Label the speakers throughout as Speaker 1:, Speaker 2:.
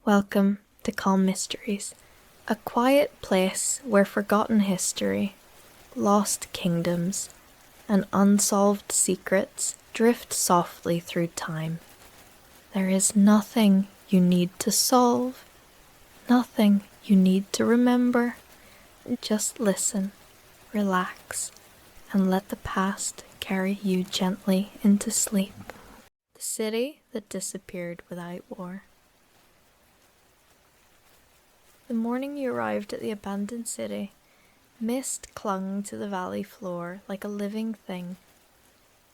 Speaker 1: Welcome to Calm Mysteries, a quiet place where forgotten history, lost kingdoms, and unsolved secrets drift softly through time. There is nothing you need to solve, nothing you need to remember. Just listen, relax, and let the past carry you gently into sleep. The city that disappeared without war. The morning you arrived at the abandoned city, mist clung to the valley floor like a living thing.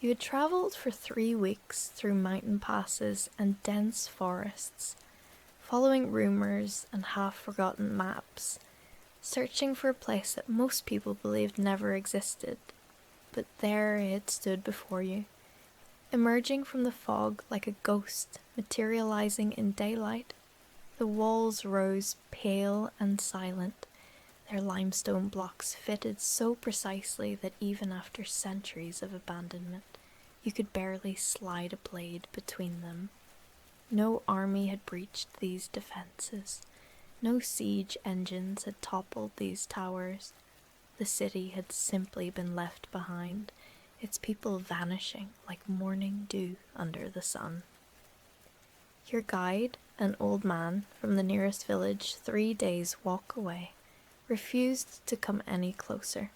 Speaker 1: You had travelled for 3 weeks through mountain passes and dense forests, following rumours and half-forgotten maps, searching for a place that most people believed never existed. But there it stood before you, emerging from the fog like a ghost materializing in daylight. The walls rose pale and silent, their limestone blocks fitted so precisely that even after centuries of abandonment, you could barely slide a blade between them. No army had breached these defenses. No siege engines had toppled these towers. The city had simply been left behind, its people vanishing like morning dew under the sun. Your guide, an old man from the nearest village 3 days' walk away, refused to come any closer.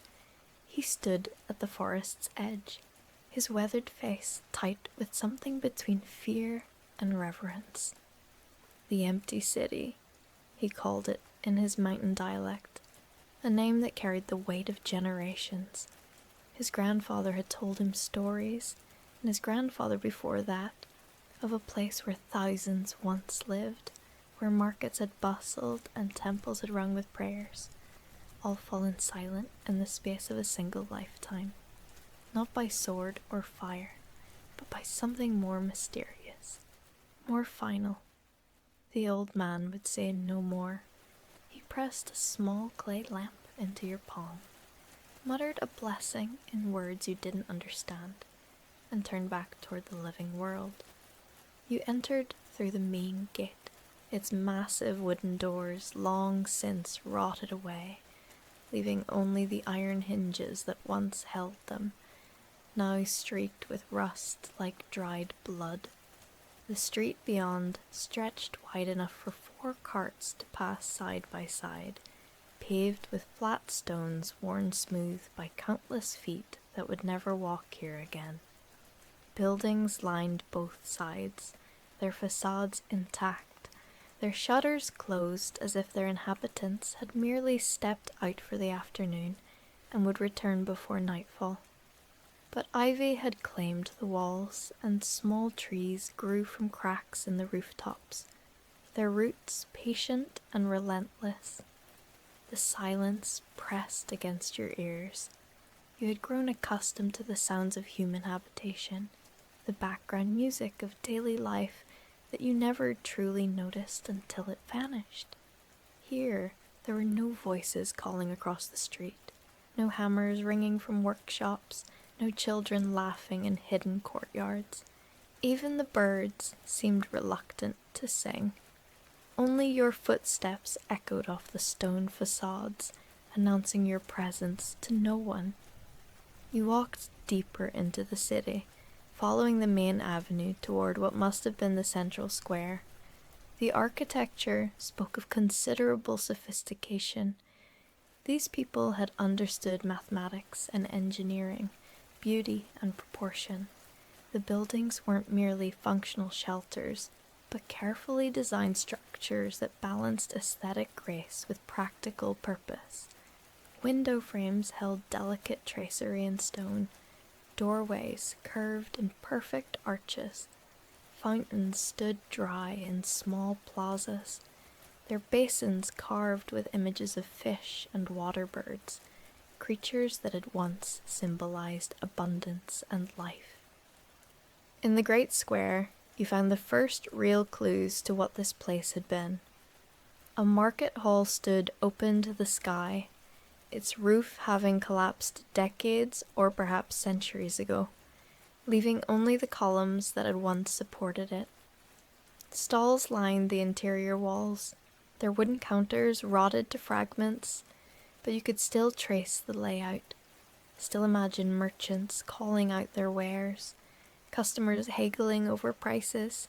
Speaker 1: He stood at the forest's edge, his weathered face tight with something between fear and reverence. The empty city, he called it in his mountain dialect, a name that carried the weight of generations. His grandfather had told him stories, and his grandfather before that, of a place where thousands once lived, where markets had bustled and temples had rung with prayers, all fallen silent in the space of a single lifetime, not by sword or fire, but by something more mysterious, more final. The old man would say no more. He pressed a small clay lamp into your palm, muttered a blessing in words you didn't understand, and turned back toward the living world. You entered through the main gate, its massive wooden doors long since rotted away, leaving only the iron hinges that once held them, now streaked with rust like dried blood. The street beyond stretched wide enough for 4 carts to pass side by side, paved with flat stones worn smooth by countless feet that would never walk here again. Buildings lined both sides, their facades intact, their shutters closed as if their inhabitants had merely stepped out for the afternoon and would return before nightfall. But ivy had claimed the walls, and small trees grew from cracks in the rooftops, their roots patient and relentless. The silence pressed against your ears. You had grown accustomed to the sounds of human habitation, the background music of daily life that you never truly noticed until it vanished. Here, there were no voices calling across the street, no hammers ringing from workshops, no children laughing in hidden courtyards. Even the birds seemed reluctant to sing. Only your footsteps echoed off the stone facades, announcing your presence to no one. You walked deeper into the city, following the main avenue toward what must have been the central square. The architecture spoke of considerable sophistication. These people had understood mathematics and engineering, beauty and proportion. The buildings weren't merely functional shelters, but carefully designed structures that balanced aesthetic grace with practical purpose. Window frames held delicate tracery in stone, doorways curved in perfect arches, fountains stood dry in small plazas, their basins carved with images of fish and water birds, creatures that had once symbolized abundance and life. In the great square, you found the first real clues to what this place had been. A market hall stood open to the sky, its roof having collapsed decades or perhaps centuries ago, leaving only the columns that had once supported it. Stalls lined the interior walls, their wooden counters rotted to fragments, but you could still trace the layout, still imagine merchants calling out their wares, customers haggling over prices,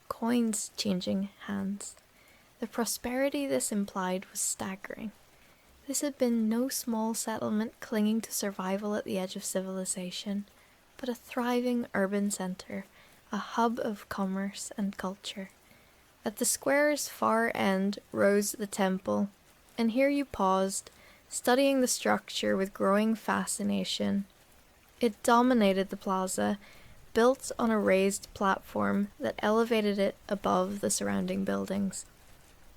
Speaker 1: coins changing hands. The prosperity this implied was staggering. This had been no small settlement clinging to survival at the edge of civilization, but a thriving urban centre, a hub of commerce and culture. At the square's far end rose the temple, and here you paused, studying the structure with growing fascination. It dominated the plaza, built on a raised platform that elevated it above the surrounding buildings.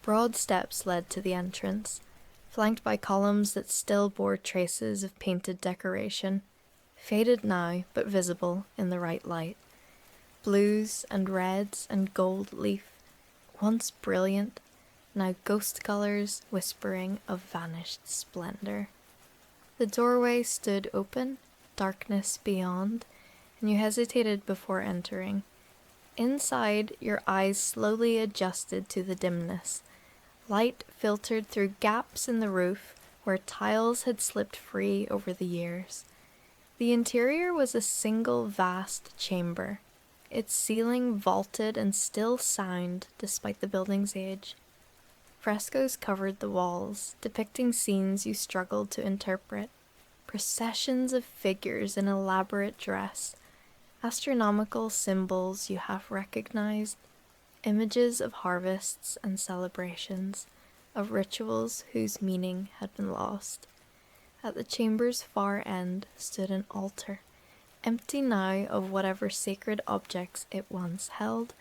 Speaker 1: Broad steps led to the entrance, flanked by columns that still bore traces of painted decoration, faded now but visible in the right light. Blues and reds and gold leaf, once brilliant, now ghost colors whispering of vanished splendor. The doorway stood open, darkness beyond, and you hesitated before entering. Inside, your eyes slowly adjusted to the dimness. Light filtered through gaps in the roof where tiles had slipped free over the years. The interior was a single vast chamber, its ceiling vaulted and still sound despite the building's age. Frescoes covered the walls, depicting scenes you struggled to interpret, processions of figures in elaborate dress, astronomical symbols you half recognized, images of harvests and celebrations, of rituals whose meaning had been lost. At the chamber's far end stood an altar, empty now of whatever sacred objects it once held,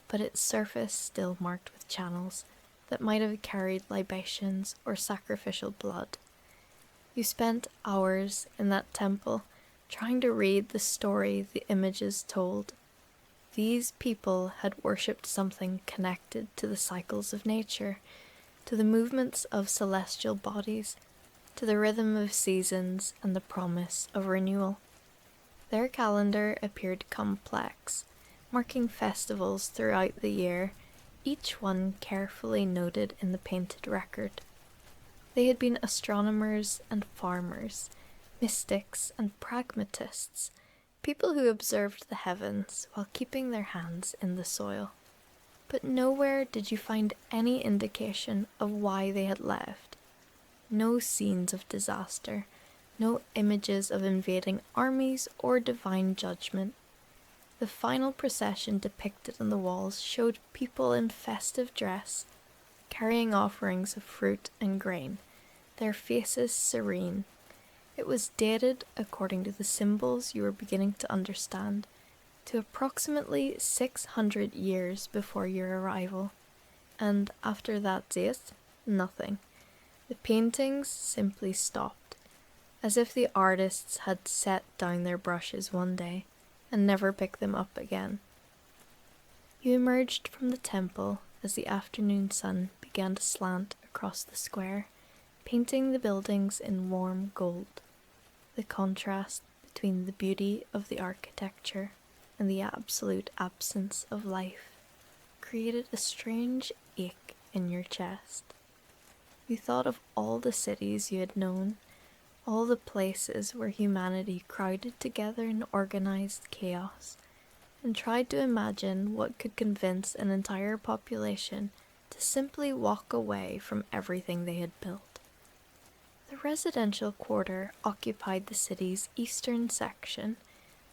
Speaker 1: but its surface still marked with channels that might have carried libations or sacrificial blood. You spent hours in that temple, trying to read the story the images told. These people had worshipped something connected to the cycles of nature, to the movements of celestial bodies, to the rhythm of seasons and the promise of renewal. Their calendar appeared complex, marking festivals throughout the year, each one carefully noted in the painted record. They had been astronomers and farmers, mystics and pragmatists, people who observed the heavens while keeping their hands in the soil. But nowhere did you find any indication of why they had left. No scenes of disaster, no images of invading armies or divine judgment. The final procession depicted on the walls showed people in festive dress, carrying offerings of fruit and grain, their faces serene. It was dated, according to the symbols you were beginning to understand, to approximately 600 years before your arrival, and after that date, nothing. The paintings simply stopped, as if the artists had set down their brushes one day and never picked them up again. You emerged from the temple as the afternoon sun began to slant across the square, painting the buildings in warm gold. The contrast between the beauty of the architecture and the absolute absence of life created a strange ache in your chest. You thought of all the cities you had known, all the places where humanity crowded together in organized chaos, and tried to imagine what could convince an entire population to simply walk away from everything they had built. The residential quarter occupied the city's eastern section,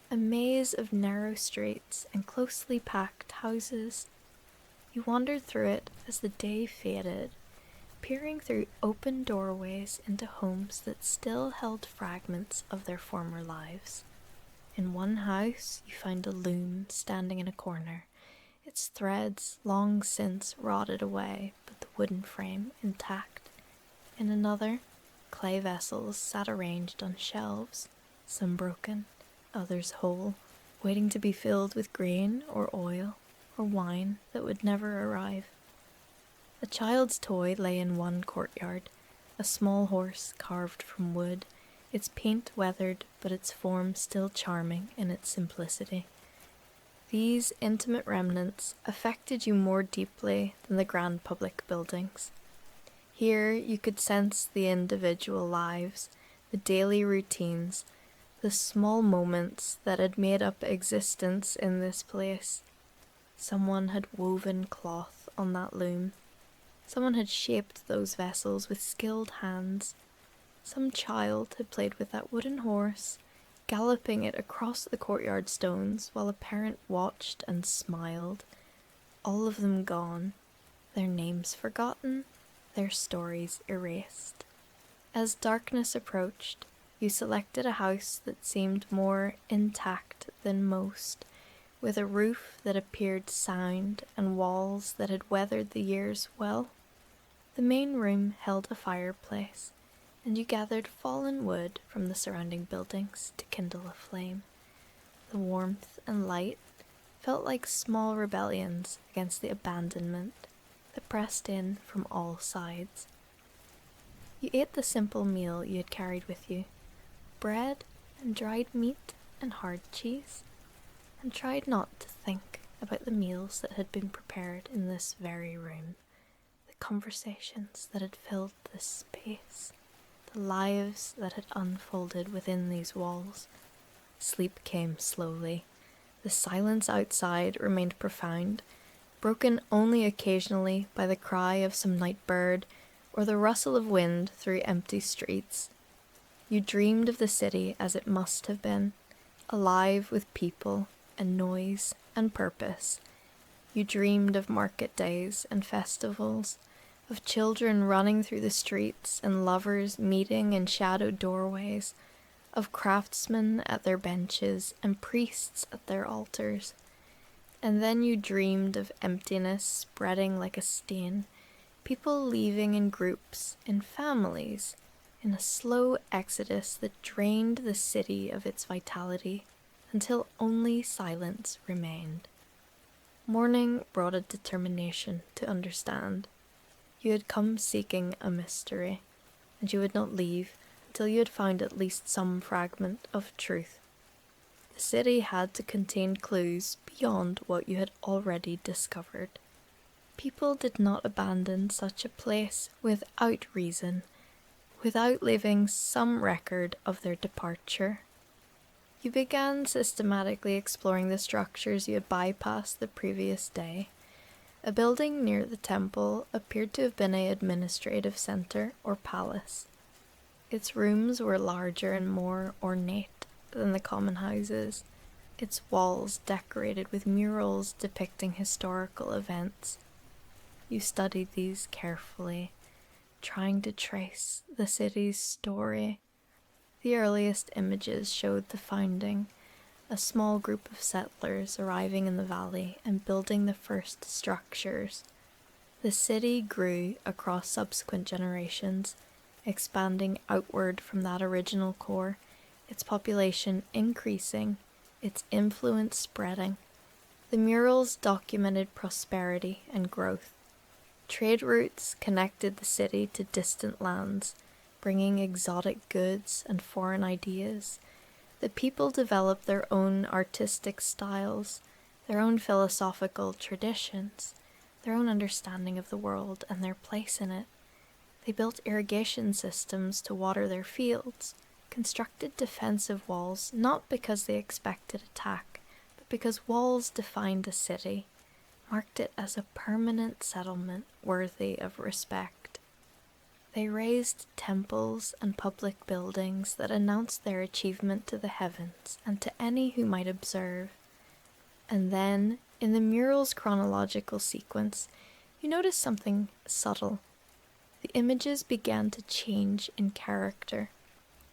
Speaker 1: a maze of narrow streets and closely packed houses. You wandered through it as the day faded, peering through open doorways into homes that still held fragments of their former lives. In one house, you found a loom standing in a corner, its threads long since rotted away, but the wooden frame intact. In another, clay vessels sat arranged on shelves, some broken, others whole, waiting to be filled with grain or oil or wine that would never arrive. A child's toy lay in one courtyard, a small horse carved from wood, its paint weathered but its form still charming in its simplicity. These intimate remnants affected you more deeply than the grand public buildings. Here you could sense the individual lives, the daily routines, the small moments that had made up existence in this place. Someone had woven cloth on that loom. Someone had shaped those vessels with skilled hands. Some child had played with that wooden horse, galloping it across the courtyard stones while a parent watched and smiled. All of them gone, their names forgotten, their stories erased. As darkness approached, you selected a house that seemed more intact than most, with a roof that appeared sound and walls that had weathered the years well. The main room held a fireplace, and you gathered fallen wood from the surrounding buildings to kindle a flame. The warmth and light felt like small rebellions against the abandonment that pressed in from all sides. You ate the simple meal you had carried with you, bread and dried meat and hard cheese, and tried not to think about the meals that had been prepared in this very room, the conversations that had filled this space, the lives that had unfolded within these walls. Sleep came slowly. The silence outside remained profound, broken only occasionally by the cry of some night bird or the rustle of wind through empty streets. You dreamed of the city as it must have been, alive with people and noise and purpose. You dreamed of market days and festivals, of children running through the streets and lovers meeting in shadowed doorways, of craftsmen at their benches and priests at their altars. And then you dreamed of emptiness spreading like a stain, people leaving in groups, in families, in a slow exodus that drained the city of its vitality until only silence remained. Morning brought a determination to understand. You had come seeking a mystery, and you would not leave until you had found at least some fragment of truth. The city had to contain clues beyond what you had already discovered. People did not abandon such a place without reason, without leaving some record of their departure. You began systematically exploring the structures you had bypassed the previous day. A building near the temple appeared to have been an administrative center or palace. Its rooms were larger and more ornate than the common houses, its walls decorated with murals depicting historical events. You studied these carefully, trying to trace the city's story. The earliest images showed the founding, a small group of settlers arriving in the valley and building the first structures. The city grew across subsequent generations, expanding outward from that original core, its population increasing, its influence spreading. The murals documented prosperity and growth. Trade routes connected the city to distant lands, bringing exotic goods and foreign ideas. The people developed their own artistic styles, their own philosophical traditions, their own understanding of the world and their place in it. They built irrigation systems to water their fields, constructed defensive walls not because they expected attack, but because walls defined a city, marked it as a permanent settlement worthy of respect. They raised temples and public buildings that announced their achievement to the heavens and to any who might observe. And then, in the mural's chronological sequence, you notice something subtle. The images began to change in character.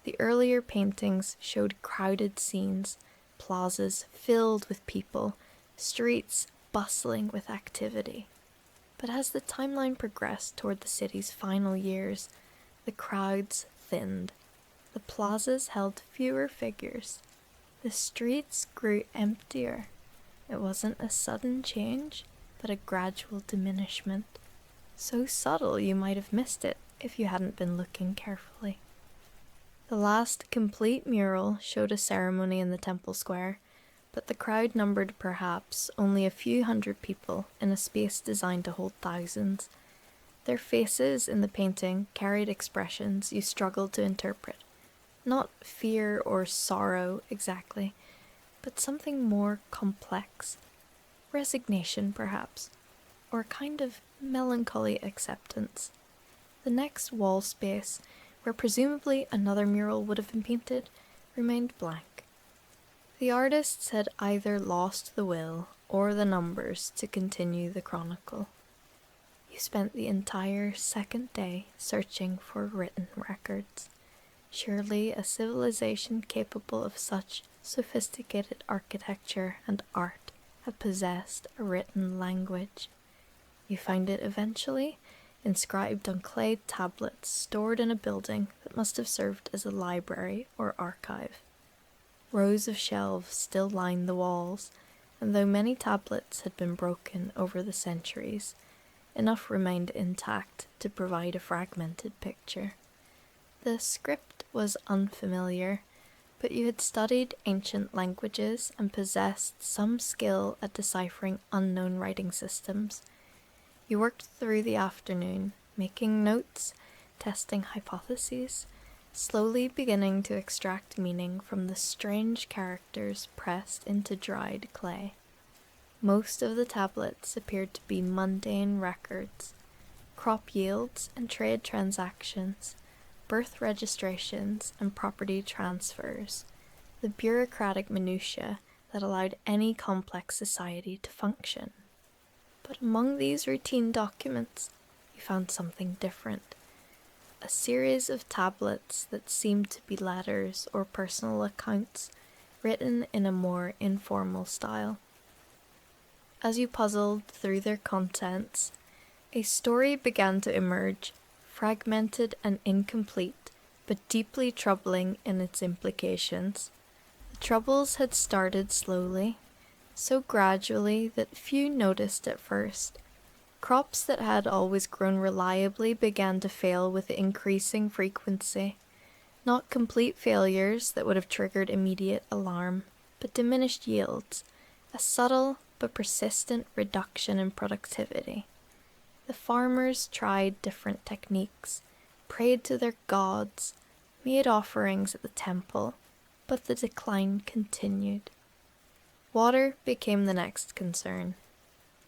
Speaker 1: The earlier paintings showed crowded scenes, plazas filled with people, streets bustling with activity. But as the timeline progressed toward the city's final years, the crowds thinned. The plazas held fewer figures. The streets grew emptier. It wasn't a sudden change, but a gradual diminishment. So subtle you might have missed it if you hadn't been looking carefully. The last complete mural showed a ceremony in the temple square, but the crowd numbered perhaps only a few hundred people in a space designed to hold thousands. Their faces in the painting carried expressions you struggled to interpret. Not fear or sorrow exactly, but something more complex. Resignation, perhaps, or a kind of melancholy acceptance. The next wall space, where presumably another mural would have been painted, remained blank. The artists had either lost the will or the numbers to continue the chronicle. You spent the entire second day searching for written records. Surely a civilization capable of such sophisticated architecture and art had possessed a written language. You find it eventually inscribed on clay tablets stored in a building that must have served as a library or archive. Rows of shelves still line the walls, and though many tablets had been broken over the centuries, enough remained intact to provide a fragmented picture. The script was unfamiliar, but you had studied ancient languages and possessed some skill at deciphering unknown writing systems. You worked through the afternoon, making notes, testing hypotheses, slowly beginning to extract meaning from the strange characters pressed into dried clay. Most of the tablets appeared to be mundane records, crop yields and trade transactions, birth registrations and property transfers, the bureaucratic minutiae that allowed any complex society to function. But among these routine documents, you found something different. A series of tablets that seemed to be letters or personal accounts, written in a more informal style. As you puzzled through their contents, a story began to emerge, fragmented and incomplete, but deeply troubling in its implications. The troubles had started slowly, so gradually that few noticed at first. Crops that had always grown reliably began to fail with increasing frequency. Not complete failures that would have triggered immediate alarm, but diminished yields, a subtle but persistent reduction in productivity. The farmers tried different techniques, prayed to their gods, made offerings at the temple, but the decline continued. Water became the next concern.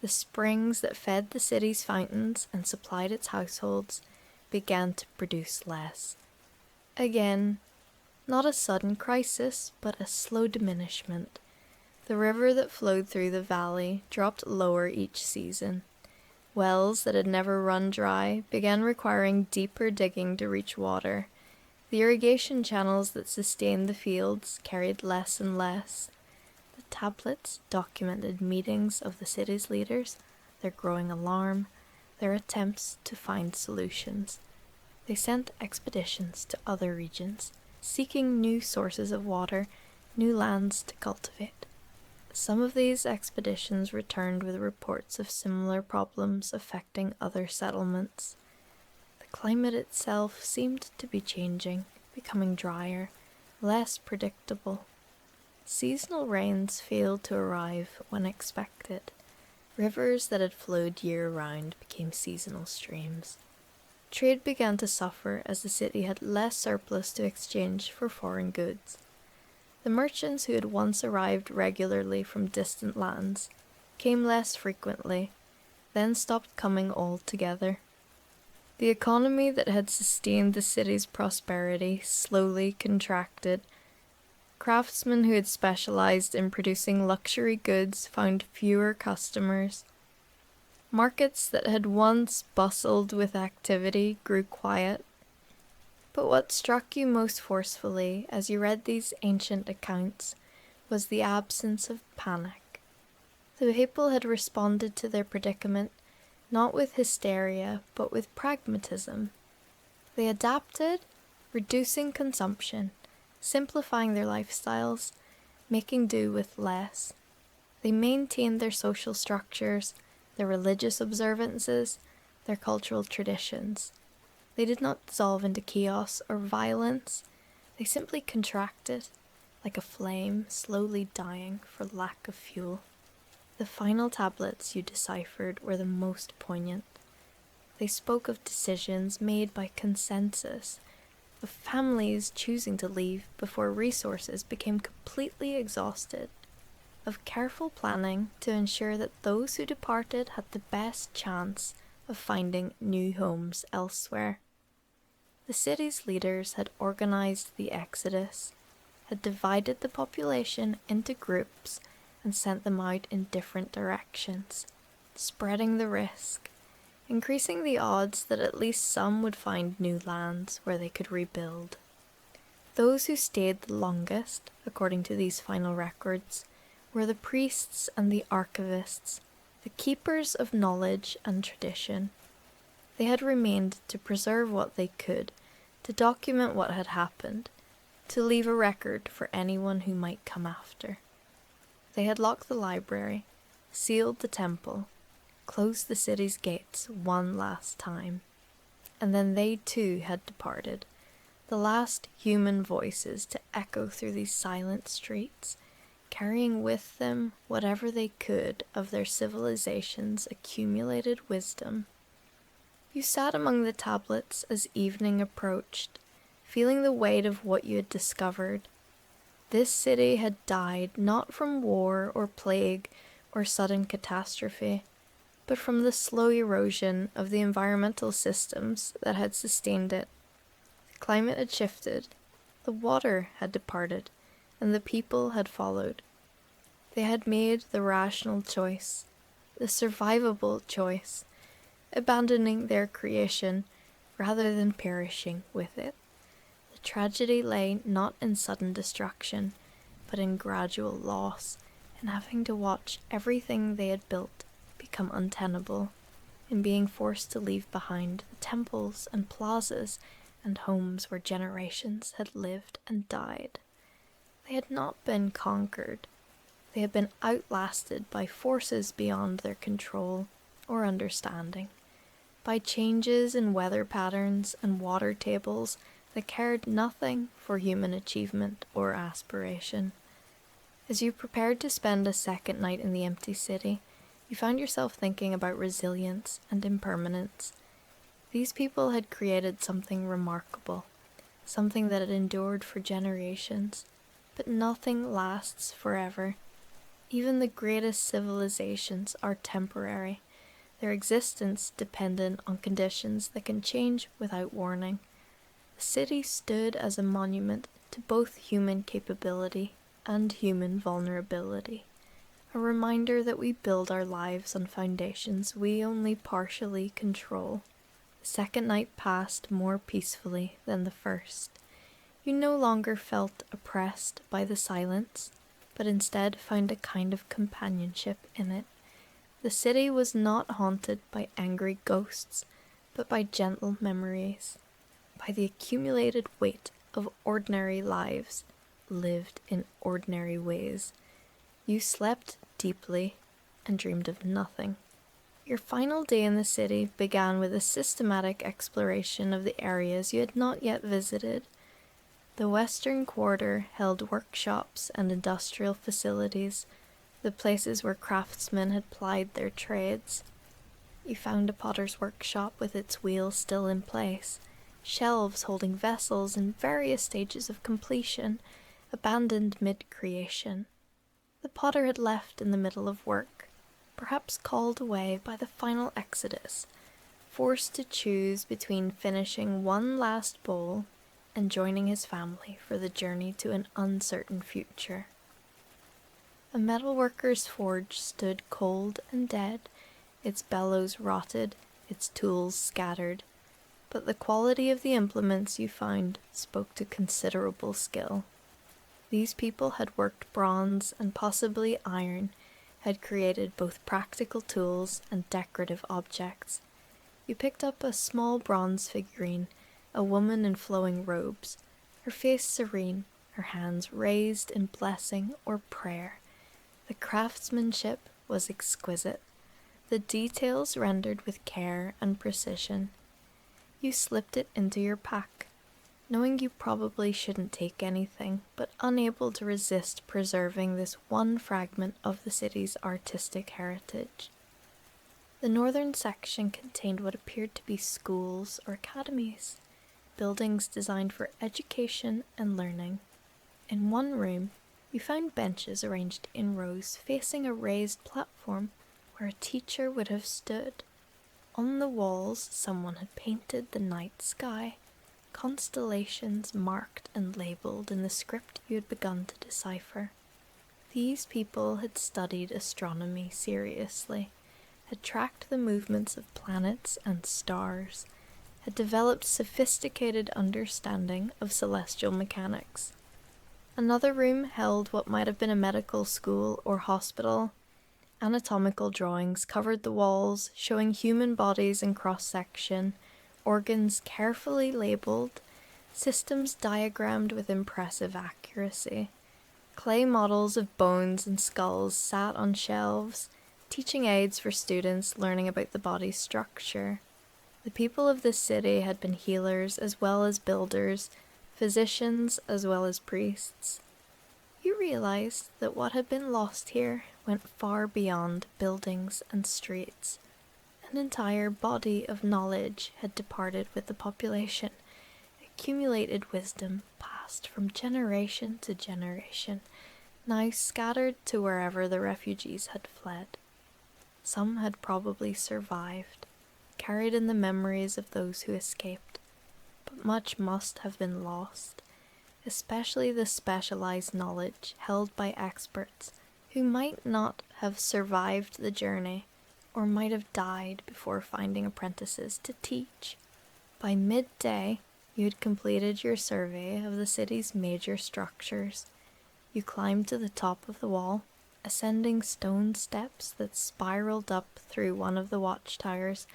Speaker 1: The springs that fed the city's fountains and supplied its households began to produce less. Again, not a sudden crisis, but a slow diminishment. The river that flowed through the valley dropped lower each season. Wells that had never run dry began requiring deeper digging to reach water. The irrigation channels that sustained the fields carried less and less. The tablets documented meetings of the city's leaders, their growing alarm, their attempts to find solutions. They sent expeditions to other regions, seeking new sources of water, new lands to cultivate. Some of these expeditions returned with reports of similar problems affecting other settlements. The climate itself seemed to be changing, becoming drier, less predictable. Seasonal rains failed to arrive when expected. Rivers that had flowed year-round became seasonal streams. Trade began to suffer as the city had less surplus to exchange for foreign goods. The merchants who had once arrived regularly from distant lands came less frequently, then stopped coming altogether. The economy that had sustained the city's prosperity slowly contracted. Craftsmen who had specialized in producing luxury goods found fewer customers. Markets that had once bustled with activity grew quiet. But what struck you most forcefully as you read these ancient accounts was the absence of panic. The people had responded to their predicament not with hysteria, but with pragmatism. They adapted, reducing consumption, simplifying their lifestyles, making do with less. They maintained their social structures, their religious observances, their cultural traditions. They did not dissolve into chaos or violence. They simply contracted, like a flame slowly dying for lack of fuel. The final tablets you deciphered were the most poignant. They spoke of decisions made by consensus, of families choosing to leave before resources became completely exhausted, of careful planning to ensure that those who departed had the best chance of finding new homes elsewhere. The city's leaders had organized the exodus, had divided the population into groups and sent them out in different directions, spreading the risk, increasing the odds that at least some would find new lands where they could rebuild. Those who stayed the longest, according to these final records, were the priests and the archivists, the keepers of knowledge and tradition. They had remained to preserve what they could, to document what had happened, to leave a record for anyone who might come after. They had locked the library, sealed the temple, closed the city's gates one last time, and then they too had departed, the last human voices to echo through these silent streets, carrying with them whatever they could of their civilization's accumulated wisdom. You sat among the tablets as evening approached, feeling the weight of what you had discovered. This city had died not from war or plague or sudden catastrophe, but from the slow erosion of the environmental systems that had sustained it. The climate had shifted, the water had departed, and the people had followed. They had made the rational choice, the survivable choice, abandoning their creation rather than perishing with it. The tragedy lay not in sudden destruction, but in gradual loss, in having to watch everything they had built become untenable, in being forced to leave behind the temples and plazas and homes where generations had lived and died. They had not been conquered. They had been outlasted by forces beyond their control or understanding, by changes in weather patterns and water tables that cared nothing for human achievement or aspiration. As you prepared to spend a second night in the empty city, you found yourself thinking about resilience and impermanence. These people had created something remarkable, something that had endured for generations, but nothing lasts forever. Even the greatest civilizations are temporary, their existence dependent on conditions that can change without warning. The city stood as a monument to both human capability and human vulnerability, a reminder that we build our lives on foundations we only partially control. The second night passed more peacefully than the first. You no longer felt oppressed by the silence, but instead found a kind of companionship in it. The city was not haunted by angry ghosts, but by gentle memories, by the accumulated weight of ordinary lives lived in ordinary ways. You slept deeply and dreamed of nothing. Your final day in the city began with a systematic exploration of the areas you had not yet visited. The Western Quarter held workshops and industrial facilities, the places where craftsmen had plied their trades. You found a potter's workshop with its wheel still in place, shelves holding vessels in various stages of completion, abandoned mid-creation. The potter had left in the middle of work, perhaps called away by the final exodus, forced to choose between finishing one last bowl and joining his family for the journey to an uncertain future. A metalworker's forge stood cold and dead, its bellows rotted, its tools scattered, but the quality of the implements you found spoke to considerable skill. These people had worked bronze and possibly iron, had created both practical tools and decorative objects. You picked up a small bronze figurine, a woman in flowing robes, her face serene, her hands raised in blessing or prayer. The craftsmanship was exquisite, the details rendered with care and precision. You slipped it into your pack. knowing you probably shouldn't take anything, but unable to resist preserving this one fragment of the city's artistic heritage. The northern section contained what appeared to be schools or academies, buildings designed for education and learning. In one room, you found benches arranged in rows facing a raised platform where a teacher would have stood. On the walls, someone had painted the night sky, constellations marked and labelled in the script you had begun to decipher. These people had studied astronomy seriously, had tracked the movements of planets and stars, had developed sophisticated understanding of celestial mechanics. Another room held what might have been a medical school or hospital. Anatomical drawings covered the walls, showing human bodies in cross-section, organs carefully labelled, systems diagrammed with impressive accuracy. Clay models of bones and skulls sat on shelves, teaching aids for students learning about the body's structure. The people of this city had been healers as well as builders, physicians as well as priests. You realized that what had been lost here went far beyond buildings and streets. An entire body of knowledge had departed with the population, accumulated wisdom passed from generation to generation, now scattered to wherever the refugees had fled. Some had probably survived, carried in the memories of those who escaped, but much must have been lost, especially the specialized knowledge held by experts who might not have survived the journey or might have died before finding apprentices to teach. By midday, you had completed your survey of the city's major structures. You climbed to the top of the wall, ascending stone steps that spiraled up through one of the watchtowers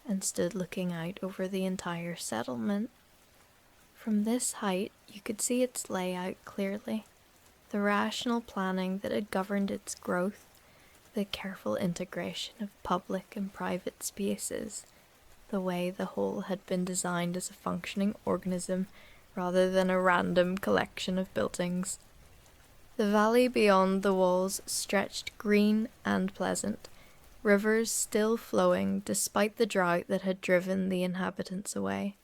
Speaker 1: and stood looking out over the entire settlement. From this height, you could see its layout clearly, the rational planning that had governed its growth, the careful integration of public and private spaces, the way the whole had been designed as a functioning organism rather than a random collection of buildings. The valley beyond the walls stretched green and pleasant, rivers still flowing despite the drought that had driven the inhabitants away.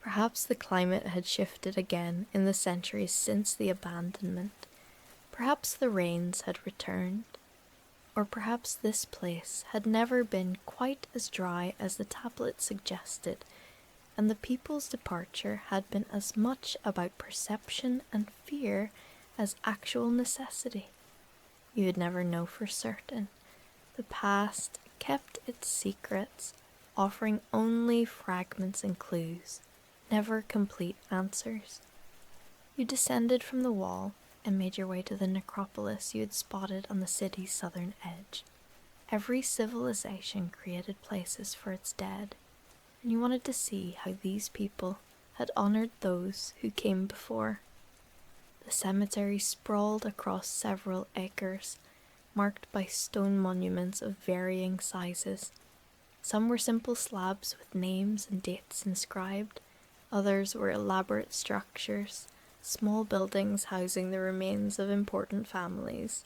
Speaker 1: Perhaps the climate had shifted again in the centuries since the abandonment. Perhaps the rains had returned. Or perhaps this place had never been quite as dry as the tablet suggested, and the people's departure had been as much about perception and fear as actual necessity. You would never know for certain. The past kept its secrets, offering only fragments and clues, never complete answers. You descended from the wall and made your way to the necropolis you had spotted on the city's southern edge. Every civilization created places for its dead, and you wanted to see how these people had honored those who came before. The cemetery sprawled across several acres, marked by stone monuments of varying sizes. Some were simple slabs with names and dates inscribed, others were elaborate structures, small buildings housing the remains of important families.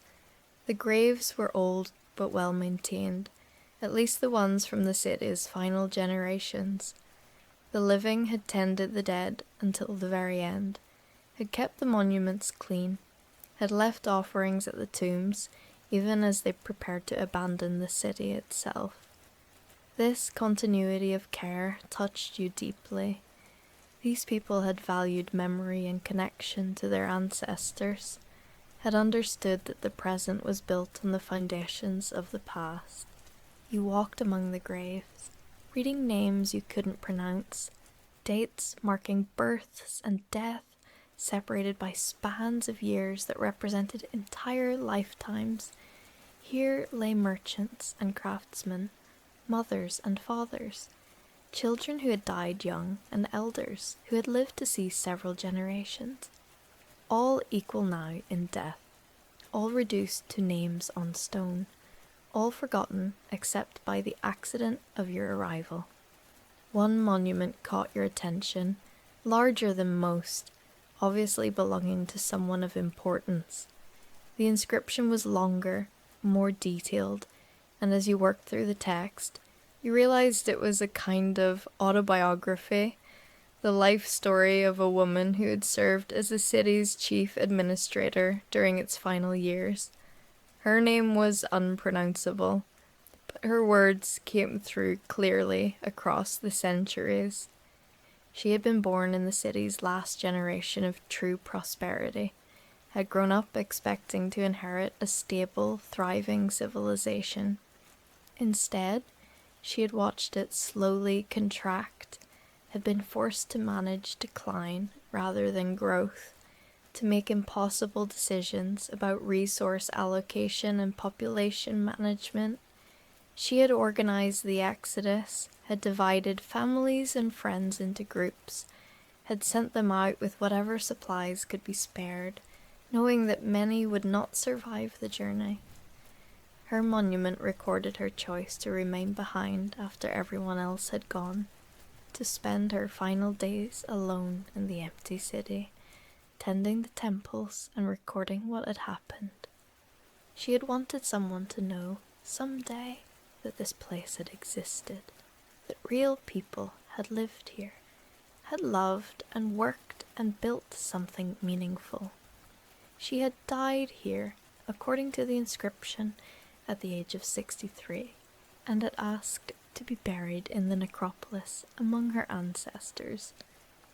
Speaker 1: The graves were old but well maintained, at least the ones from the city's final generations. The living had tended the dead until the very end, had kept the monuments clean, had left offerings at the tombs, even as they prepared to abandon the city itself. This continuity of care touched you deeply. These people had valued memory and connection to their ancestors, had understood that the present was built on the foundations of the past. You walked among the graves, reading names you couldn't pronounce, dates marking births and death, separated by spans of years that represented entire lifetimes. Here lay merchants and craftsmen, mothers and fathers, children who had died young and elders who had lived to see several generations, all equal now in death, all reduced to names on stone, all forgotten except by the accident of your arrival. One monument caught your attention, larger than most, obviously belonging to someone of importance. The inscription was longer, more detailed, and as you worked through the text, you realized it was a kind of autobiography, the life story of a woman who had served as the city's chief administrator during its final years. Her name was unpronounceable, but her words came through clearly across the centuries. She had been born in the city's last generation of true prosperity, had grown up expecting to inherit a stable, thriving civilization. Instead, she had watched it slowly contract, had been forced to manage decline rather than growth, to make impossible decisions about resource allocation and population management. She had organized the exodus, had divided families and friends into groups, had sent them out with whatever supplies could be spared, knowing that many would not survive the journey. Her monument recorded her choice to remain behind after everyone else had gone, to spend her final days alone in the empty city, tending the temples and recording what had happened. She had wanted someone to know, someday, that this place had existed, that real people had lived here, had loved and worked and built something meaningful. She had died here, according to the inscription, at the age of 63, and had asked to be buried in the necropolis among her ancestors,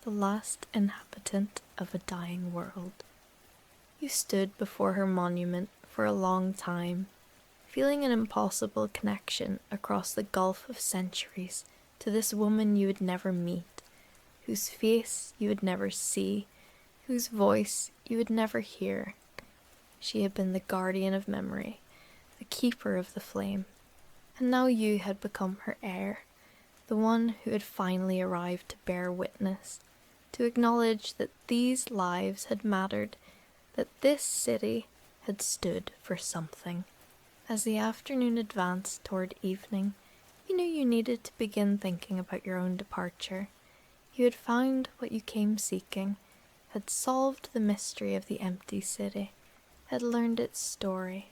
Speaker 1: the last inhabitant of a dying world. You stood before her monument for a long time, feeling an impossible connection across the gulf of centuries to this woman you would never meet, whose face you would never see, whose voice you would never hear. She had been the guardian of memory, the keeper of the flame, and now you had become her heir, the one who had finally arrived to bear witness, to acknowledge that these lives had mattered, that this city had stood for something. As the afternoon advanced toward evening, you knew you needed to begin thinking about your own departure. You had found what you came seeking, had solved the mystery of the empty city, had learned its story,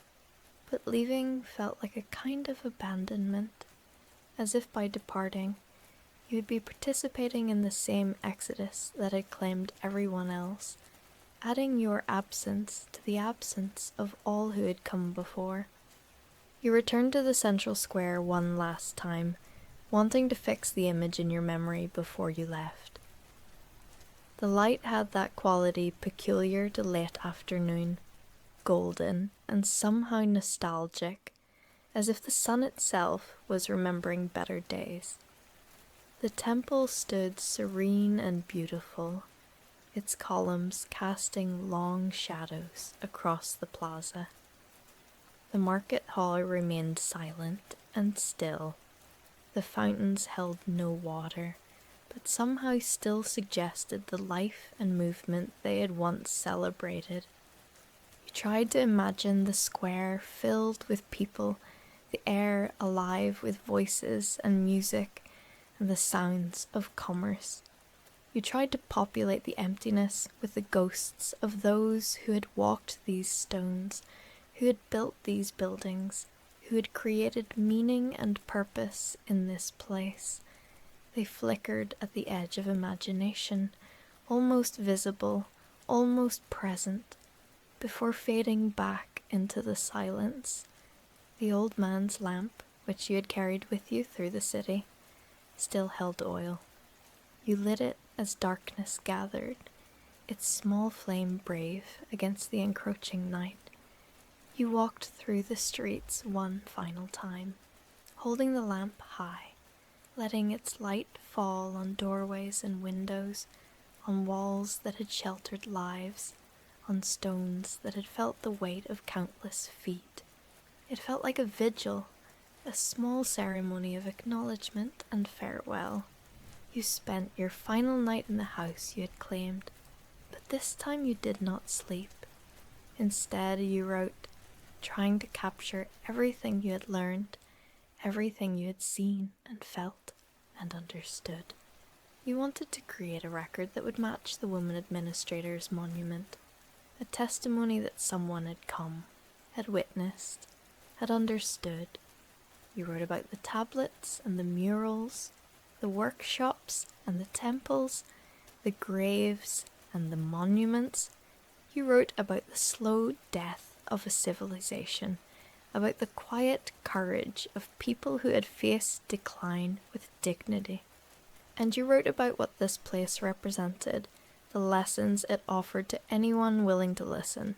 Speaker 1: but leaving felt like a kind of abandonment, as if by departing, you would be participating in the same exodus that had claimed everyone else, adding your absence to the absence of all who had come before. You returned to the central square one last time, wanting to fix the image in your memory before you left. The light had that quality peculiar to late afternoon, golden and somehow nostalgic, as if the sun itself was remembering better days. The temple stood serene and beautiful, its columns casting long shadows across the plaza. The market hall remained silent and still. The fountains held no water, but somehow still suggested the life and movement they had once celebrated. You tried to imagine the square filled with people, the air alive with voices and music, and the sounds of commerce. You tried to populate the emptiness with the ghosts of those who had walked these stones, who had built these buildings, who had created meaning and purpose in this place. They flickered at the edge of imagination, almost visible, almost present, before fading back into the silence. The old man's lamp, which you had carried with you through the city, still held oil. You lit it as darkness gathered, its small flame brave against the encroaching night. You walked through the streets one final time, holding the lamp high, letting its light fall on doorways and windows, on walls that had sheltered lives, on stones that had felt the weight of countless feet. It felt like a vigil, a small ceremony of acknowledgement and farewell. You spent your final night in the house you had claimed, but this time you did not sleep. Instead, you wrote, trying to capture everything you had learned, everything you had seen and felt and understood. You wanted to create a record that would match the woman administrator's monument, a testimony that someone had come, had witnessed, had understood. You wrote about the tablets and the murals, the workshops and the temples, the graves and the monuments. You wrote about the slow death of a civilization, about the quiet courage of people who had faced decline with dignity. And you wrote about what this place represented, the lessons it offered to anyone willing to listen.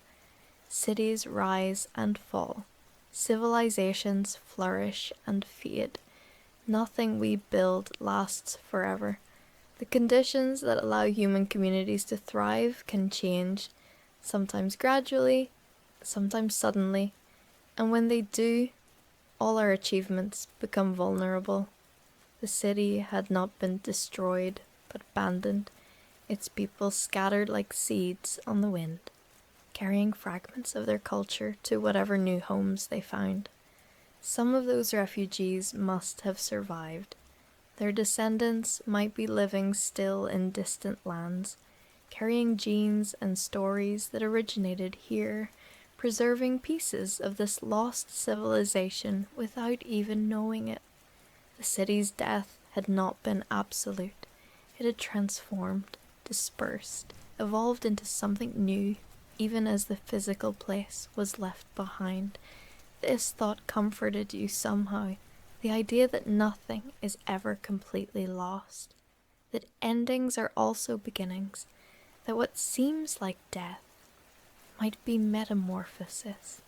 Speaker 1: Cities rise and fall. Civilizations flourish and fade. Nothing we build lasts forever. The conditions that allow human communities to thrive can change, sometimes gradually, sometimes suddenly, and when they do, all our achievements become vulnerable. The city had not been destroyed, but abandoned, its people scattered like seeds on the wind, carrying fragments of their culture to whatever new homes they found. Some of those refugees must have survived. Their descendants might be living still in distant lands, carrying genes and stories that originated here, preserving pieces of this lost civilization without even knowing it. The city's death had not been absolute. It had transformed, dispersed, evolved into something new, even as the physical place was left behind. This thought comforted you somehow, the idea that nothing is ever completely lost, that endings are also beginnings, that what seems like death might be metamorphosis.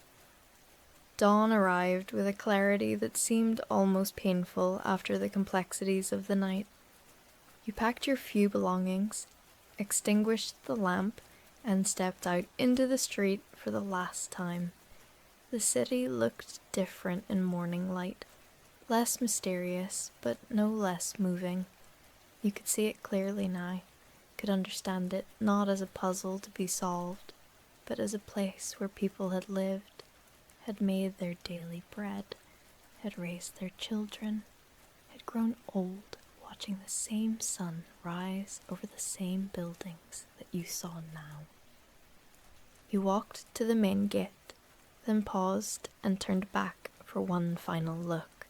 Speaker 1: Dawn arrived with a clarity that seemed almost painful after the complexities of the night. You packed your few belongings, extinguished the lamp, and stepped out into the street for the last time. The city looked different in morning light, less mysterious, but no less moving. You could see it clearly now, could understand it not as a puzzle to be solved, but as a place where people had lived, had made their daily bread, had raised their children, had grown old watching the same sun rise over the same buildings that you saw now. You walked to the main gate, then paused and turned back for one final look.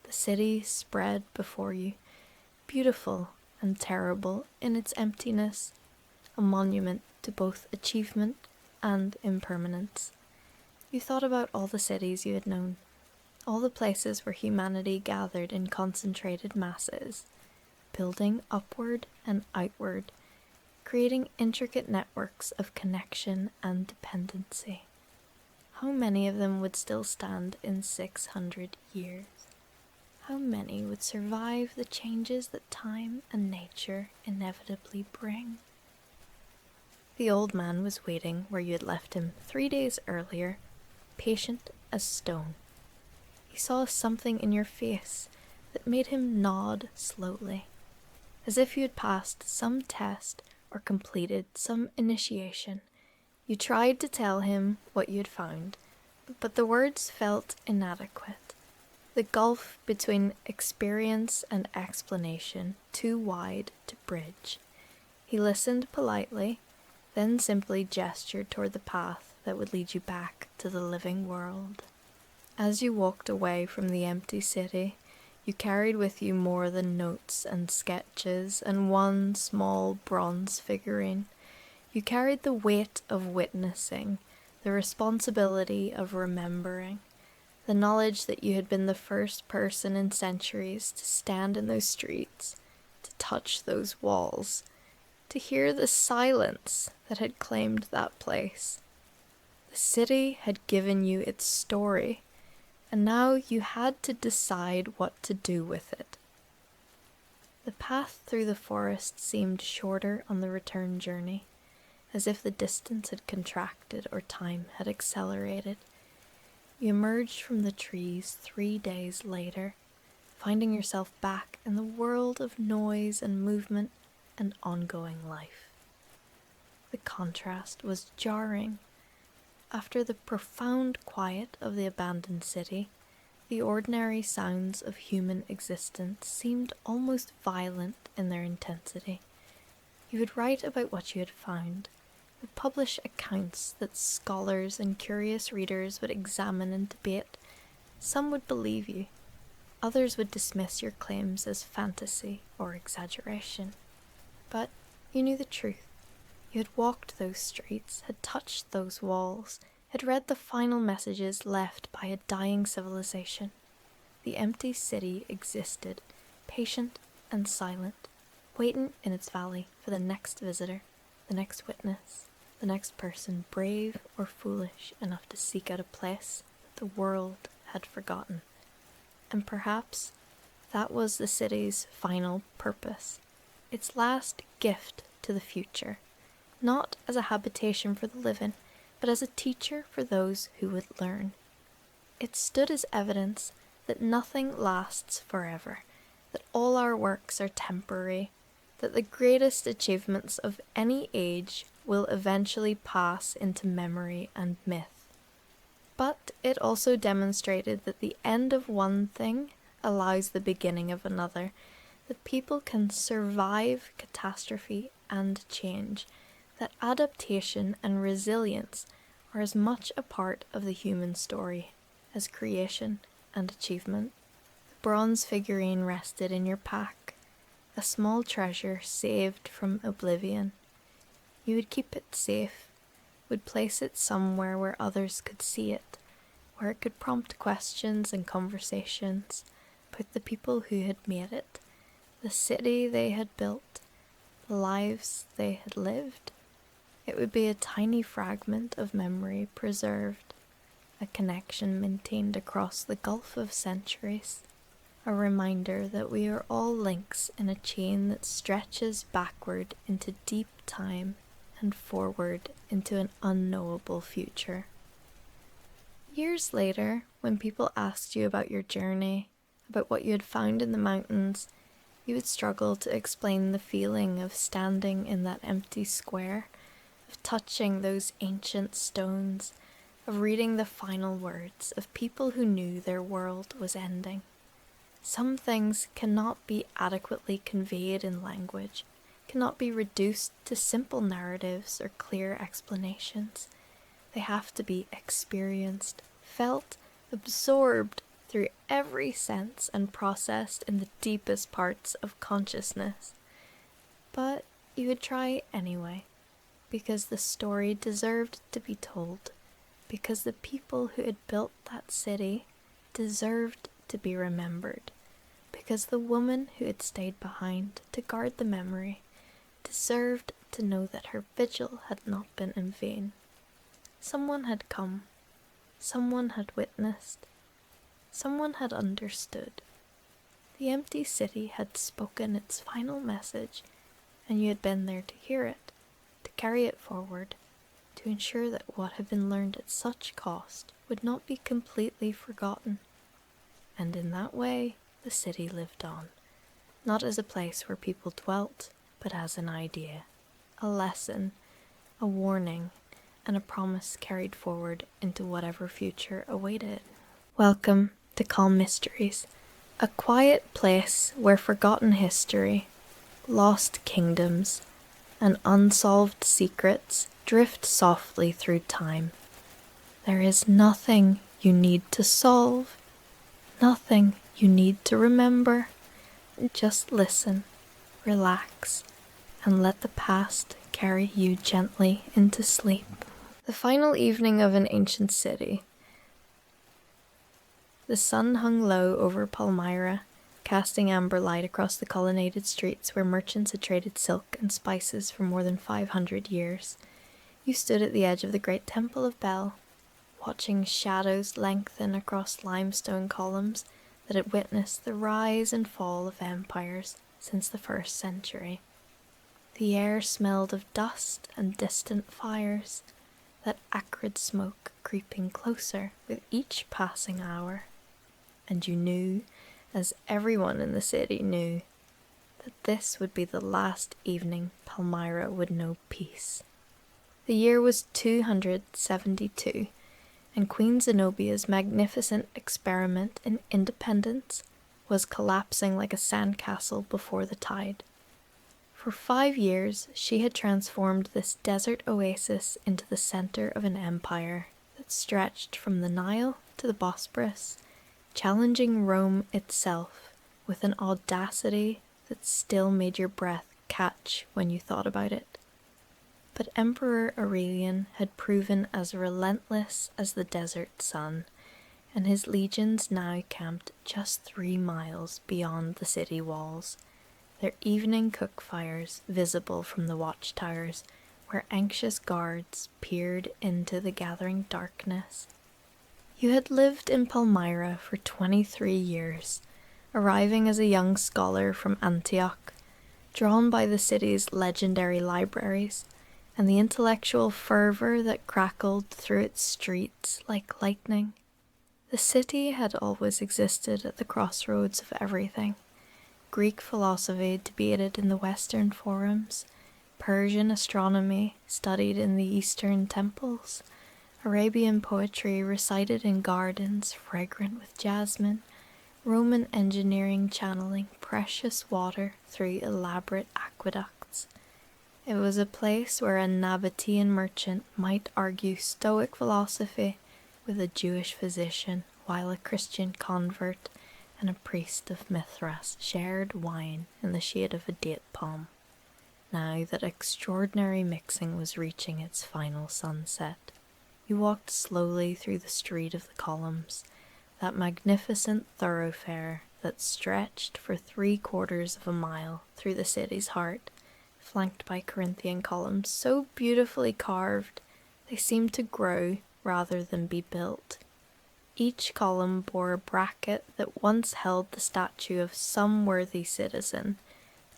Speaker 1: The city spread before you, beautiful and terrible in its emptiness, a monument to both achievement and impermanence. You thought about all the cities you had known, all the places where humanity gathered in concentrated masses, building upward and outward, creating intricate networks of connection and dependency. How many of them would still stand in 600 years? How many would survive the changes that time and nature inevitably bring? The old man was waiting where you had left him 3 days earlier, patient as stone. He saw something in your face that made him nod slowly, as if you had passed some test or completed some initiation. You tried to tell him what you had found, but the words felt inadequate. The gulf between experience and explanation too wide to bridge. He listened politely, then simply gestured toward the path that would lead you back to the living world. As you walked away from the empty city, you carried with you more than notes and sketches and one small bronze figurine. You carried the weight of witnessing, the responsibility of remembering, the knowledge that you had been the first person in centuries to stand in those streets, to touch those walls, to hear the silence that had claimed that place. The city had given you its story, and now you had to decide what to do with it. The path through the forest seemed shorter on the return journey, as if the distance had contracted or time had accelerated. You emerged from the trees 3 days later, finding yourself back in the world of noise and movement and ongoing life. The contrast was jarring. After the profound quiet of the abandoned city, The ordinary sounds of human existence seemed almost violent in their intensity. You would write about what you had found, would publish accounts that scholars and curious readers would examine and debate. Some would believe you, others would dismiss your claims as fantasy or exaggeration. But you knew the truth. You had walked those streets, had touched those walls, had read the final messages left by a dying civilization. The empty city existed, patient and silent, waiting in its valley for the next visitor, the next witness, the next person brave or foolish enough to seek out a place that the world had forgotten. And perhaps that was the city's final purpose, its last gift to the future, not as a habitation for the living, but as a teacher for those who would learn. It stood as evidence that nothing lasts forever, that all our works are temporary, that the greatest achievements of any age will eventually pass into memory and myth. But it also demonstrated that the end of one thing allows the beginning of another, that people can survive catastrophe and change, that adaptation and resilience are as much a part of the human story as creation and achievement. The bronze figurine rested in your pack, a small treasure saved from oblivion. You would keep it safe, would place it somewhere where others could see it, where it could prompt questions and conversations about the people who had made it, the city they had built, the lives they had lived. It would be a tiny fragment of memory preserved, a connection maintained across the gulf of centuries, a reminder that we are all links in a chain that stretches backward into deep time and forward into an unknowable future. Years later, when people asked you about your journey, about what you had found in the mountains, you would struggle to explain the feeling of standing in that empty square, of touching those ancient stones, of reading the final words of people who knew their world was ending. Some things cannot be adequately conveyed in language, cannot be reduced to simple narratives or clear explanations. They have to be experienced, felt, absorbed through every sense and processed in the deepest parts of consciousness. But you would try anyway, because the story deserved to be told, because the people who had built that city deserved to be remembered, because the woman who had stayed behind to guard the memory deserved to know that her vigil had not been in vain. Someone had come, someone had witnessed, someone had understood. The empty city had spoken its final message, and you had been there to hear it, to carry it forward, to ensure that what had been learned at such cost would not be completely forgotten. And in that way, the city lived on, not as a place where people dwelt, but as an idea, a lesson, a warning, and a promise carried forward into whatever future awaited. Welcome to Calm Mysteries, a quiet place where forgotten history, lost kingdoms, and unsolved secrets drift softly through time. There is nothing you need to solve, nothing you need to remember. Just listen, relax, and let the past carry you gently into sleep. The final evening of an ancient city. The sun hung low over Palmyra, casting amber light across the colonnaded streets where merchants had traded silk and spices for more than 500 years. You stood at the edge of the great Temple of Bel, watching shadows lengthen across limestone columns that had witnessed the rise and fall of empires since the 1st century. The air smelled of dust and distant fires, that acrid smoke creeping closer with each passing hour. And you knew, as everyone in the city knew, that this would be the last evening Palmyra would know peace. The year was 272, and Queen Zenobia's magnificent experiment in independence was collapsing like a sandcastle before the tide. For 5 years, she had transformed this desert oasis into the center of an empire that stretched from the Nile to the Bosporus, challenging Rome itself with an audacity that still made your breath catch when you thought about it. But Emperor Aurelian had proven as relentless as the desert sun, and his legions now camped just 3 miles beyond the city walls, their evening cook fires visible from the watchtowers where anxious guards peered into the gathering darkness. You had lived in Palmyra for 23 years, arriving as a young scholar from Antioch, drawn by the city's legendary libraries and the intellectual fervor that crackled through its streets like lightning. The city had always existed at the crossroads of everything. Greek philosophy debated in the Western forums, Persian astronomy studied in the Eastern temples, Arabian poetry recited in gardens fragrant with jasmine, Roman engineering channeling precious water through elaborate aqueducts. It was a place where a Nabatean merchant might argue Stoic philosophy with a Jewish physician, while a Christian convert and a priest of Mithras shared wine in the shade of a date palm. Now that extraordinary mixing was reaching its final sunset, you walked slowly through the Street of the Columns, that magnificent thoroughfare that stretched for 3/4 of a mile through the city's heart, flanked by Corinthian columns so beautifully carved they seemed to grow rather than be built. Each column bore a bracket that once held the statue of some worthy citizen,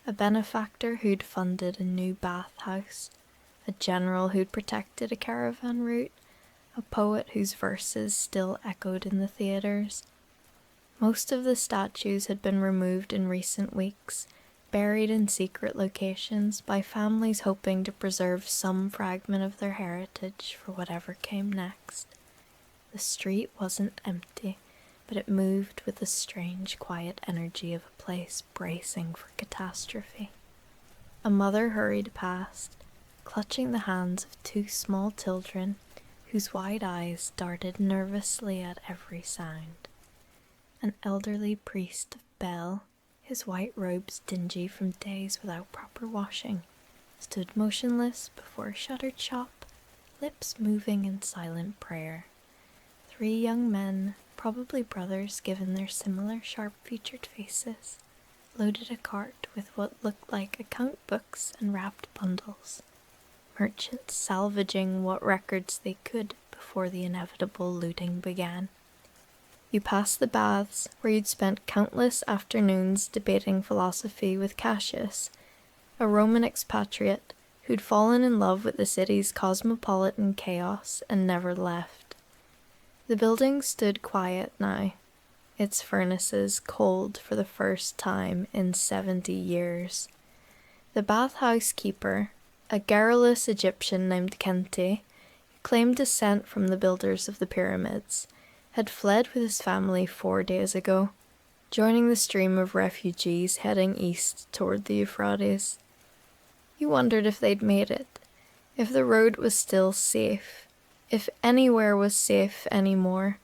Speaker 1: a benefactor who'd funded a new bathhouse, a general who'd protected a caravan route, a poet whose verses still echoed in the theatres. Most of the statues had been removed in recent weeks, buried in secret locations by families hoping to preserve some fragment of their heritage for whatever came next. The street wasn't empty, but it moved with the strange quiet energy of a place bracing for catastrophe. A mother hurried past, clutching the hands of 2 small children whose wide eyes darted nervously at every sound. An elderly priest of Bel, his white robes dingy from days without proper washing, stood motionless before a shuttered shop, lips moving in silent prayer. 3 young men, probably brothers given their similar sharp-featured faces, loaded a cart with what looked like account books and wrapped bundles, merchants salvaging what records they could before the inevitable looting began. You passed the baths, where you'd spent countless afternoons debating philosophy with Cassius, a Roman expatriate who'd fallen in love with the city's cosmopolitan chaos and never left. The building stood quiet now, its furnaces cold for the first time in 70 years. The bathhouse keeper, a garrulous Egyptian named Kente, who claimed descent from the builders of the pyramids, had fled with his family 4 days ago, joining the stream of refugees heading east toward the Euphrates. You wondered if they'd made it, if the road was still safe, if anywhere was safe anymore.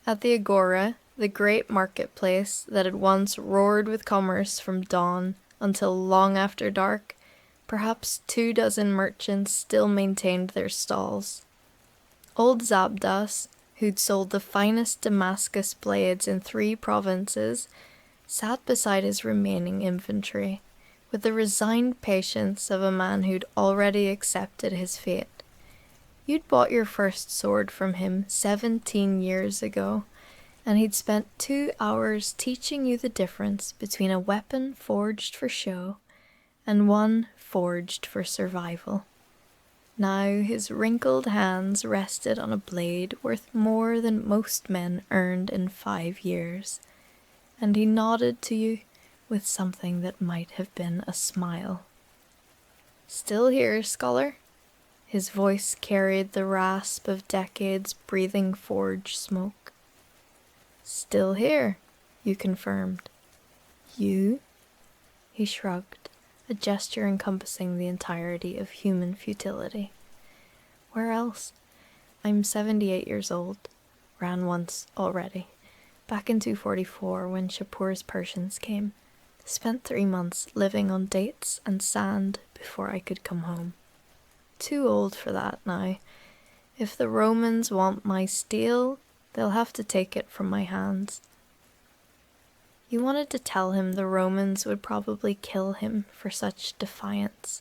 Speaker 1: At the Agora, the great marketplace that had once roared with commerce from dawn until long after dark, perhaps 24 merchants still maintained their stalls. Old Zabdas, who'd sold the finest Damascus blades in 3 provinces, sat beside his remaining inventory, with the resigned patience of a man who'd already accepted his fate. You'd bought your first sword from him 17 years ago, and he'd spent 2 hours teaching you the difference between a weapon forged for show and one forged for survival. Now his wrinkled hands rested on a blade worth more than most men earned in 5 years, and he nodded to you with something that might have been a smile. "Still here, scholar?" His voice carried the rasp of decades breathing forge smoke. "Still here," you confirmed. "You?" He shrugged, a gesture encompassing the entirety of human futility. "Where else? I'm 78 years old. Ran once already. Back in 244 when Shapur's Persians came. Spent 3 months living on dates and sand before I could come home. Too old for that now. If the Romans want my steel, they'll have to take it from my hands." You wanted to tell him the Romans would probably kill him for such defiance,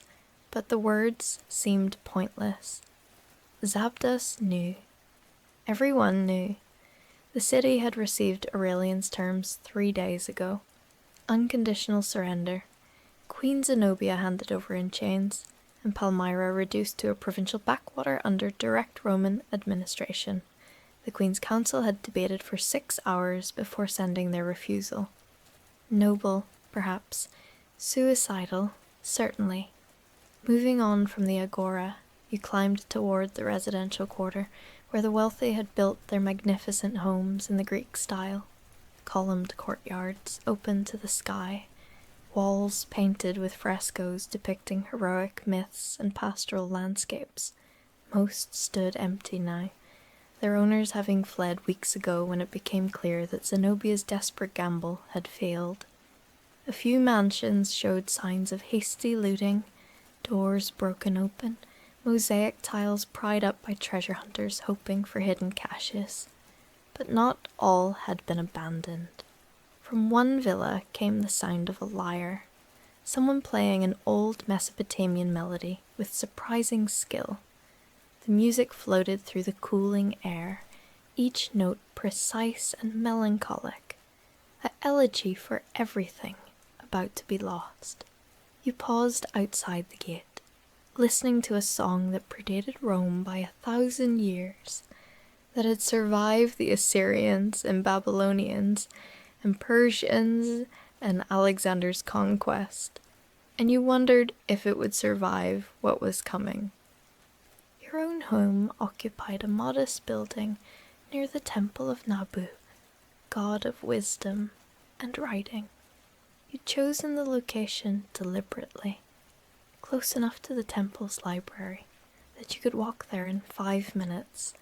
Speaker 1: but the words seemed pointless. Zabdas knew. Everyone knew. The city had received Aurelian's terms 3 days ago. Unconditional surrender. Queen Zenobia handed over in chains, and Palmyra reduced to a provincial backwater under direct Roman administration. The Queen's Council had debated for 6 hours before sending their refusal. Noble, perhaps. Suicidal, certainly. Moving on from the agora, you climbed toward the residential quarter, where the wealthy had built their magnificent homes in the Greek style. Columned courtyards open to the sky, walls painted with frescoes depicting heroic myths and pastoral landscapes. Most stood empty now, their owners having fled weeks ago when it became clear that Zenobia's desperate gamble had failed. A few mansions showed signs of hasty looting, doors broken open, mosaic tiles pried up by treasure hunters hoping for hidden caches. But not all had been abandoned. From one villa came the sound of a lyre, someone playing an old Mesopotamian melody with surprising skill. The music floated through the cooling air, each note precise and melancholic, an elegy for everything about to be lost. You paused outside the gate, listening to a song that predated Rome by 1,000 years, that had survived the Assyrians and Babylonians and Persians and Alexander's conquest, and you wondered if it would survive what was coming. Your own home occupied a modest building near the temple of Nabu, god of wisdom and writing. You'd chosen the location deliberately, close enough to the temple's library that you could walk there in 5 minutes,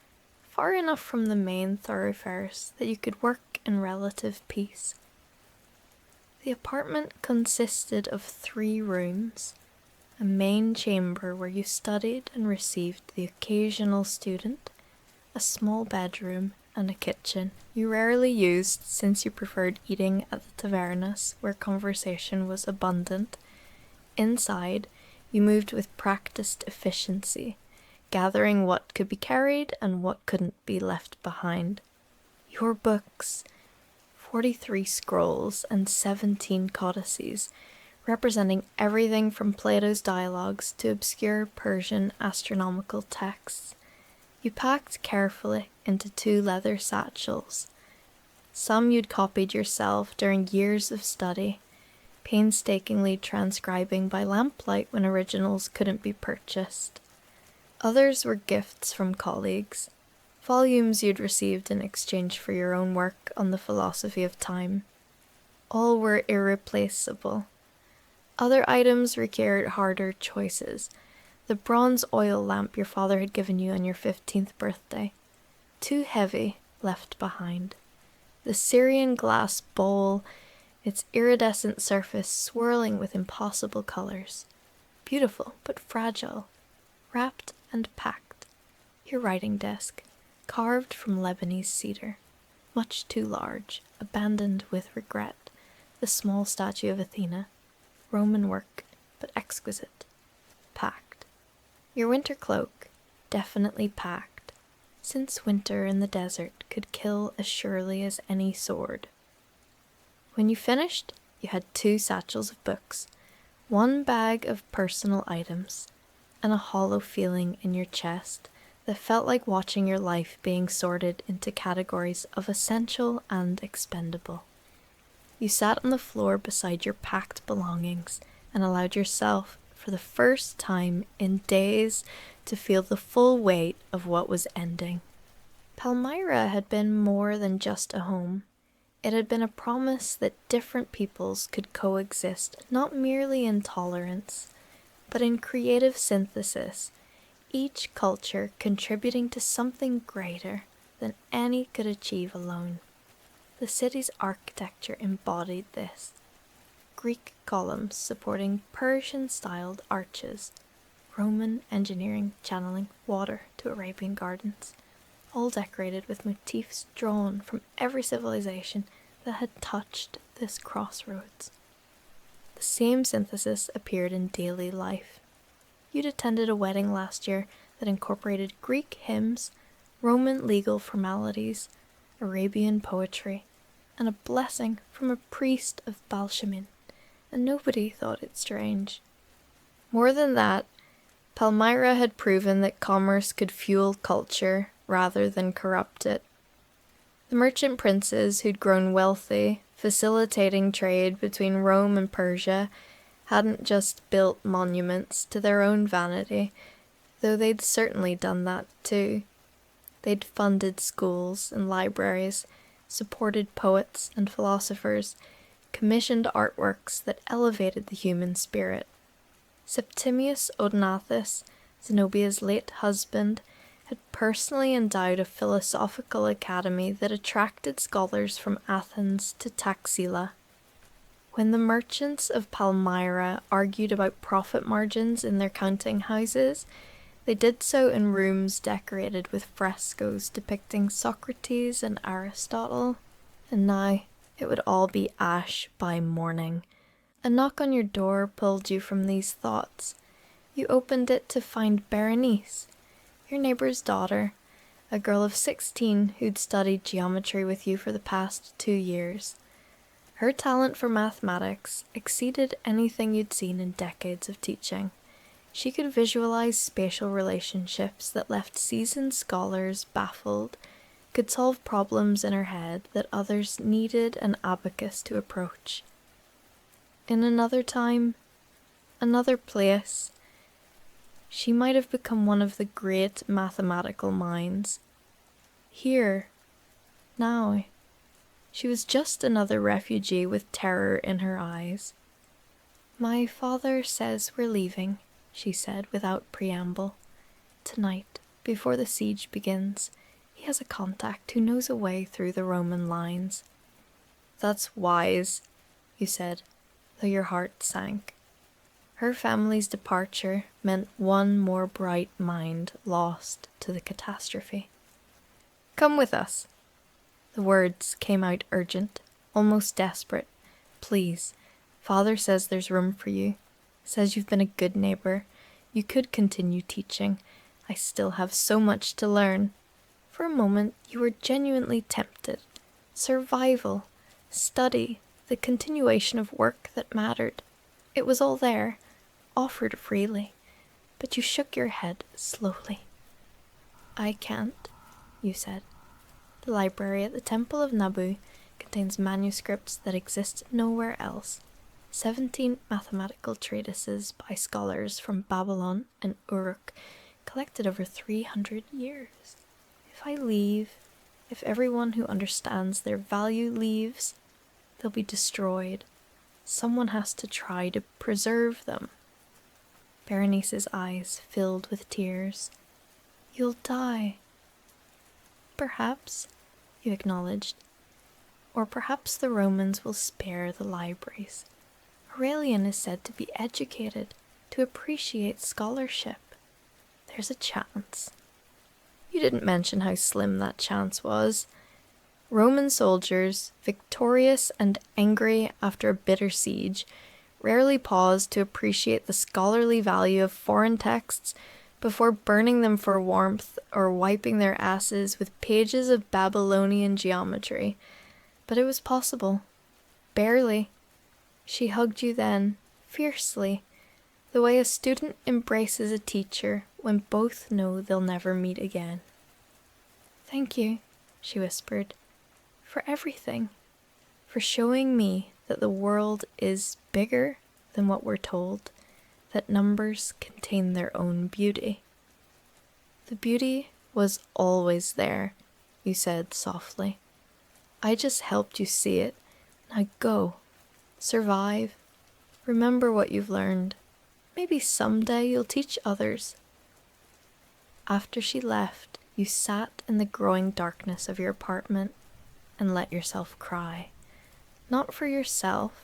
Speaker 1: far enough from the main thoroughfares that you could work in relative peace. The apartment consisted of 3 rooms, a main chamber where you studied and received the occasional student, a small bedroom, and a kitchen you rarely used since you preferred eating at the tavernas where conversation was abundant. Inside, you moved with practiced efficiency, gathering what could be carried and what couldn't be left behind. Your books, 43 scrolls and 17 codices, representing everything from Plato's dialogues to obscure Persian astronomical texts. You packed carefully into 2 leather satchels. Some you'd copied yourself during years of study, painstakingly transcribing by lamplight when originals couldn't be purchased. Others were gifts from colleagues, volumes you'd received in exchange for your own work on the philosophy of time. All were irreplaceable. Other items required harder choices. The bronze oil lamp your father had given you on your 15th birthday. Too heavy, left behind. The Syrian glass bowl, its iridescent surface swirling with impossible colors. Beautiful, but fragile. Wrapped and packed. Your writing desk, carved from Lebanese cedar. Much too large, abandoned with regret. The small statue of Athena. Roman work, but exquisite. Packed. Your winter cloak, definitely packed, since winter in the desert could kill as surely as any sword. When you finished, you had 2 satchels of books, 1 bag of personal items, and a hollow feeling in your chest that felt like watching your life being sorted into categories of essential and expendable. You sat on the floor beside your packed belongings and allowed yourself, for the first time in days, to feel the full weight of what was ending. Palmyra had been more than just a home. It had been a promise that different peoples could coexist, not merely in tolerance, but in creative synthesis, each culture contributing to something greater than any could achieve alone. The city's architecture embodied this. Greek columns supporting Persian-styled arches, Roman engineering channeling water to Arabian gardens, all decorated with motifs drawn from every civilization that had touched this crossroads. The same synthesis appeared in daily life. You'd attended a wedding last year that incorporated Greek hymns, Roman legal formalities, Arabian poetry, and a blessing from a priest of Balshamin, and nobody thought it strange. More than that, Palmyra had proven that commerce could fuel culture rather than corrupt it. The merchant princes who'd grown wealthy, facilitating trade between Rome and Persia, hadn't just built monuments to their own vanity, though they'd certainly done that too. They'd funded schools and libraries, supported poets and philosophers, commissioned artworks that elevated the human spirit. Septimius Odenathus, Zenobia's late husband, had personally endowed a philosophical academy that attracted scholars from Athens to Taxila. When the merchants of Palmyra argued about profit margins in their counting houses, they did so in rooms decorated with frescoes depicting Socrates and Aristotle, and now it would all be ash by morning. A knock on your door pulled you from these thoughts. You opened it to find Berenice, your neighbor's daughter, a girl of 16 who'd studied geometry with you for the past 2 years. Her talent for mathematics exceeded anything you'd seen in decades of teaching. She could visualize spatial relationships that left seasoned scholars baffled, could solve problems in her head that others needed an abacus to approach. In another time, another place, she might have become one of the great mathematical minds. Here, now, she was just another refugee with terror in her eyes. "My father says we're leaving," she said without preamble. "Tonight, before the siege begins, he has a contact who knows a way through the Roman lines." "That's wise," you said, though your heart sank. Her family's departure meant one more bright mind lost to the catastrophe. "Come with us." The words came out urgent, almost desperate. "Please, father says there's room for you. Says you've been a good neighbor. You could continue teaching. I still have so much to learn." For a moment, you were genuinely tempted. Survival, study, the continuation of work that mattered. It was all there, offered freely, but you shook your head slowly. "I can't," you said. The library at the Temple of Nabu contains manuscripts that exist nowhere else. 17 mathematical treatises by scholars from Babylon and Uruk, collected over 300 years. If I leave, if everyone who understands their value leaves, they'll be destroyed. Someone has to try to preserve them. Berenice's eyes filled with tears. "You'll die." "Perhaps," you acknowledged. "Or perhaps the Romans will spare the libraries. Aurelian is said to be educated, to appreciate scholarship. There's a chance." You didn't mention how slim that chance was. Roman soldiers, victorious and angry after a bitter siege, rarely paused to appreciate the scholarly value of foreign texts before burning them for warmth or wiping their asses with pages of Babylonian geometry. But it was possible. Barely. She hugged you then, fiercely, the way a student embraces a teacher when both know they'll never meet again. "Thank you," she whispered, "for everything, for showing me that the world is bigger than what we're told, that numbers contain their own beauty." The beauty was always there, you said softly. I just helped you see it. Now go. Survive. Remember what you've learned. Maybe someday you'll teach others. After she left, you sat in the growing darkness of your apartment and let yourself cry. Not for yourself.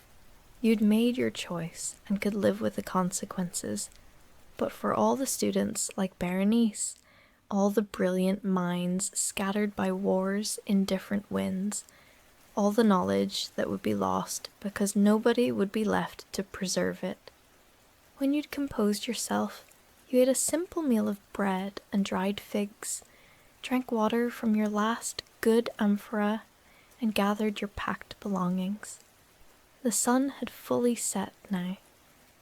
Speaker 1: You'd made your choice and could live with the consequences. But for all the students like Berenice, all the brilliant minds scattered by wars in different winds, all the knowledge that would be lost because nobody would be left to preserve it. When you'd composed yourself, you ate a simple meal of bread and dried figs, drank water from your last good amphora, and gathered your packed belongings. The sun had fully set now,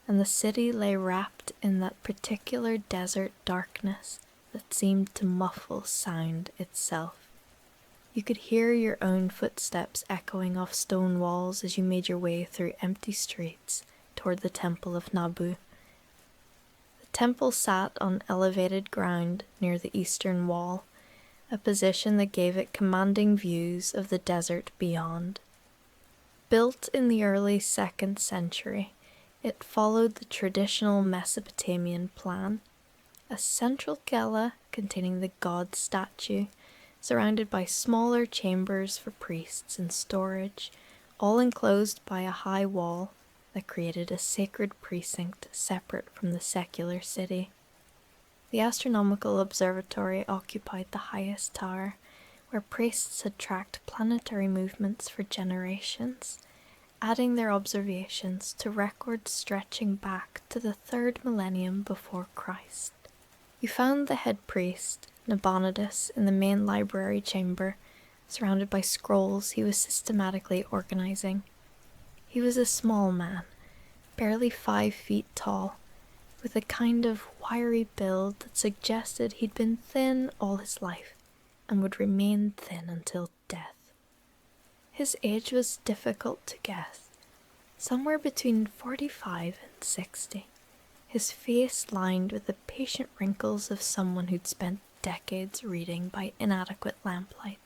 Speaker 1: and the city lay wrapped in that particular desert darkness that seemed to muffle sound itself. You could hear your own footsteps echoing off stone walls as you made your way through empty streets toward the Temple of Nabu. The temple sat on elevated ground near the eastern wall, a position that gave it commanding views of the desert beyond. Built in the early 2nd century, it followed the traditional Mesopotamian plan, a central kela containing the god statue, surrounded by smaller chambers for priests and storage, all enclosed by a high wall that created a sacred precinct separate from the secular city. The astronomical observatory occupied the highest tower, where priests had tracked planetary movements for generations, adding their observations to records stretching back to the 3rd millennium before Christ. You found the head priest, Nabonidus, in the main library chamber, surrounded by scrolls he was systematically organizing. He was a small man, barely 5 feet tall, with a kind of wiry build that suggested he'd been thin all his life and would remain thin until death. His age was difficult to guess, somewhere between 45 and 60, his face lined with the patient wrinkles of someone who'd spent decades reading by inadequate lamplight.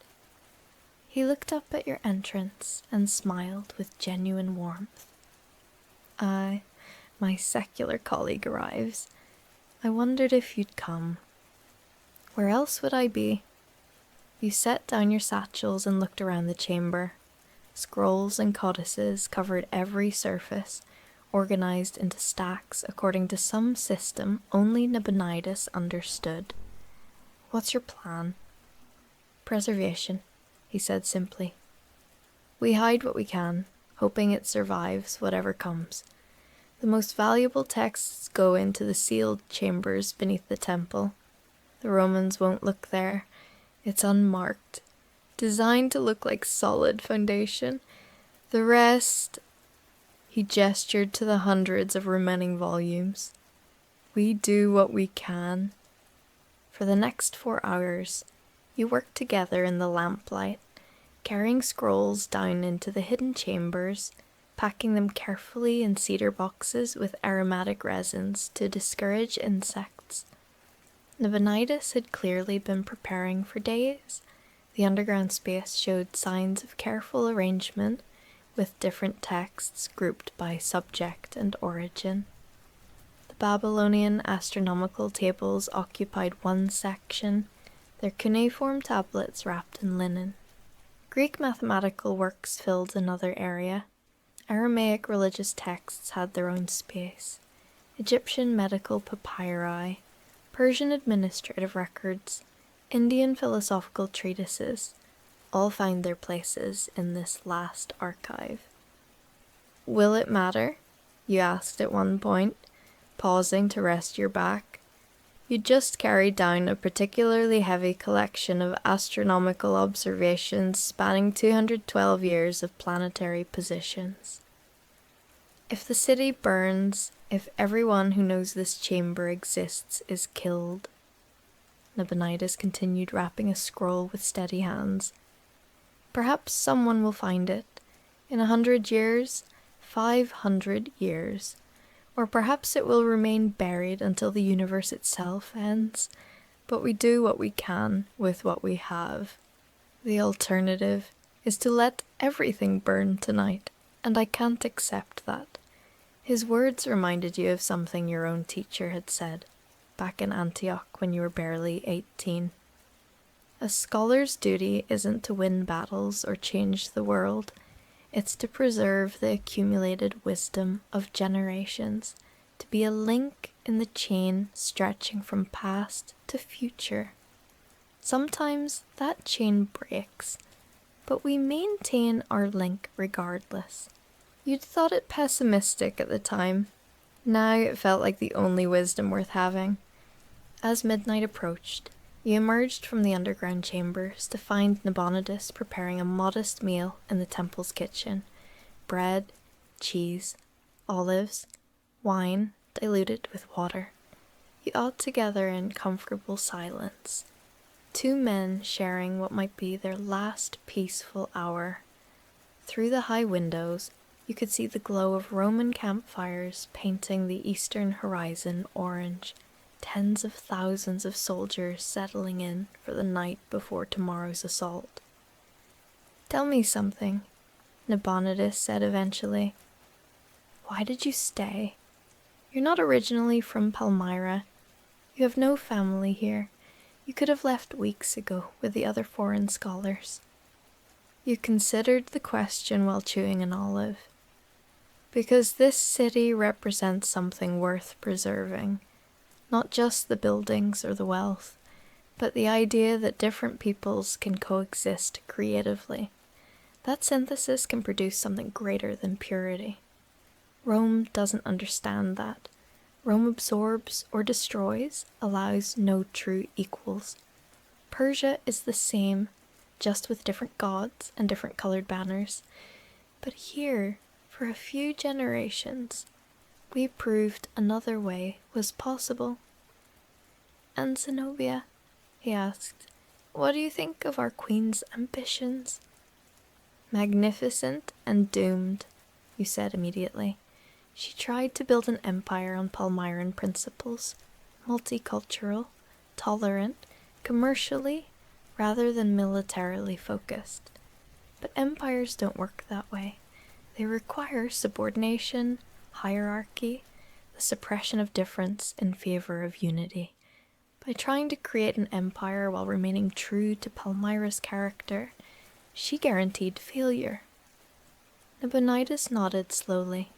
Speaker 1: He looked up at your entrance and smiled with genuine warmth. My secular colleague arrives. I wondered if you'd come. Where else would I be? You set down your satchels and looked around the chamber. Scrolls and codices covered every surface, organized into stacks according to some system only Nabonidus understood. What's your plan? Preservation, he said simply. We hide what we can, hoping it survives whatever comes. The most valuable texts go into the sealed chambers beneath the temple. The Romans won't look there. It's unmarked, designed to look like solid foundation. The rest... He gestured to the hundreds of remaining volumes. We do what we can. For the next 4 hours, you worked together in the lamplight, carrying scrolls down into the hidden chambers, packing them carefully in cedar boxes with aromatic resins to discourage insects. Nabonidus had clearly been preparing for days. The underground space showed signs of careful arrangement, with different texts grouped by subject and origin. The Babylonian astronomical tables occupied one section, their cuneiform tablets wrapped in linen. Greek mathematical works filled another area. Aramaic religious texts had their own space. Egyptian medical papyri, Persian administrative records, Indian philosophical treatises, all found their places in this last archive. Will it matter? You asked at one point, pausing to rest your back. You just carried down a particularly heavy collection of astronomical observations spanning 212 years of planetary positions. If the city burns, if everyone who knows this chamber exists is killed, Nabonidus continued wrapping a scroll with steady hands. Perhaps someone will find it. In 100 years, 500 years. Or perhaps it will remain buried until the universe itself ends. but we do what we can with what we have. The alternative is to let everything burn tonight, and I can't accept that. His words reminded you of something your own teacher had said, back in Antioch when you were barely 18. A scholar's duty isn't to win battles or change the world, it's to preserve the accumulated wisdom of generations, to be a link in the chain stretching from past to future. Sometimes that chain breaks, but we maintain our link regardless. You'd thought it pessimistic at the time. Now it felt like the only wisdom worth having. As midnight approached, you emerged from the underground chambers to find Nabonidus preparing a modest meal in the temple's kitchen. Bread, cheese, olives, wine diluted with water. You ate together in comfortable silence. Two men sharing what might be their last peaceful hour. Through the high windows, you could see the glow of Roman campfires painting the eastern horizon orange. Tens of thousands of soldiers settling in for the night before tomorrow's assault. "Tell me something," Nabonidus said eventually. "Why did you stay? You're not originally from Palmyra. You have no family here. You could have left weeks ago with the other foreign scholars." You considered the question while chewing an olive. "Because this city represents something worth preserving. Not just the buildings or the wealth, but the idea that different peoples can coexist creatively. That synthesis can produce something greater than purity. Rome doesn't understand that. Rome absorbs or destroys, allows no true equals. Persia is the same, just with different gods and different colored banners. But here, for a few generations, we proved another way was possible." "And Zenobia," he asked, "what do you think of our queen's ambitions?" "Magnificent and doomed," you said immediately. She tried to build an empire on Palmyran principles, multicultural, tolerant, commercially, rather than militarily focused. But empires don't work that way. They require subordination, hierarchy, the suppression of difference in favor of unity. By trying to create an empire while remaining true to Palmyra's character, she guaranteed failure. Nabonidus nodded slowly.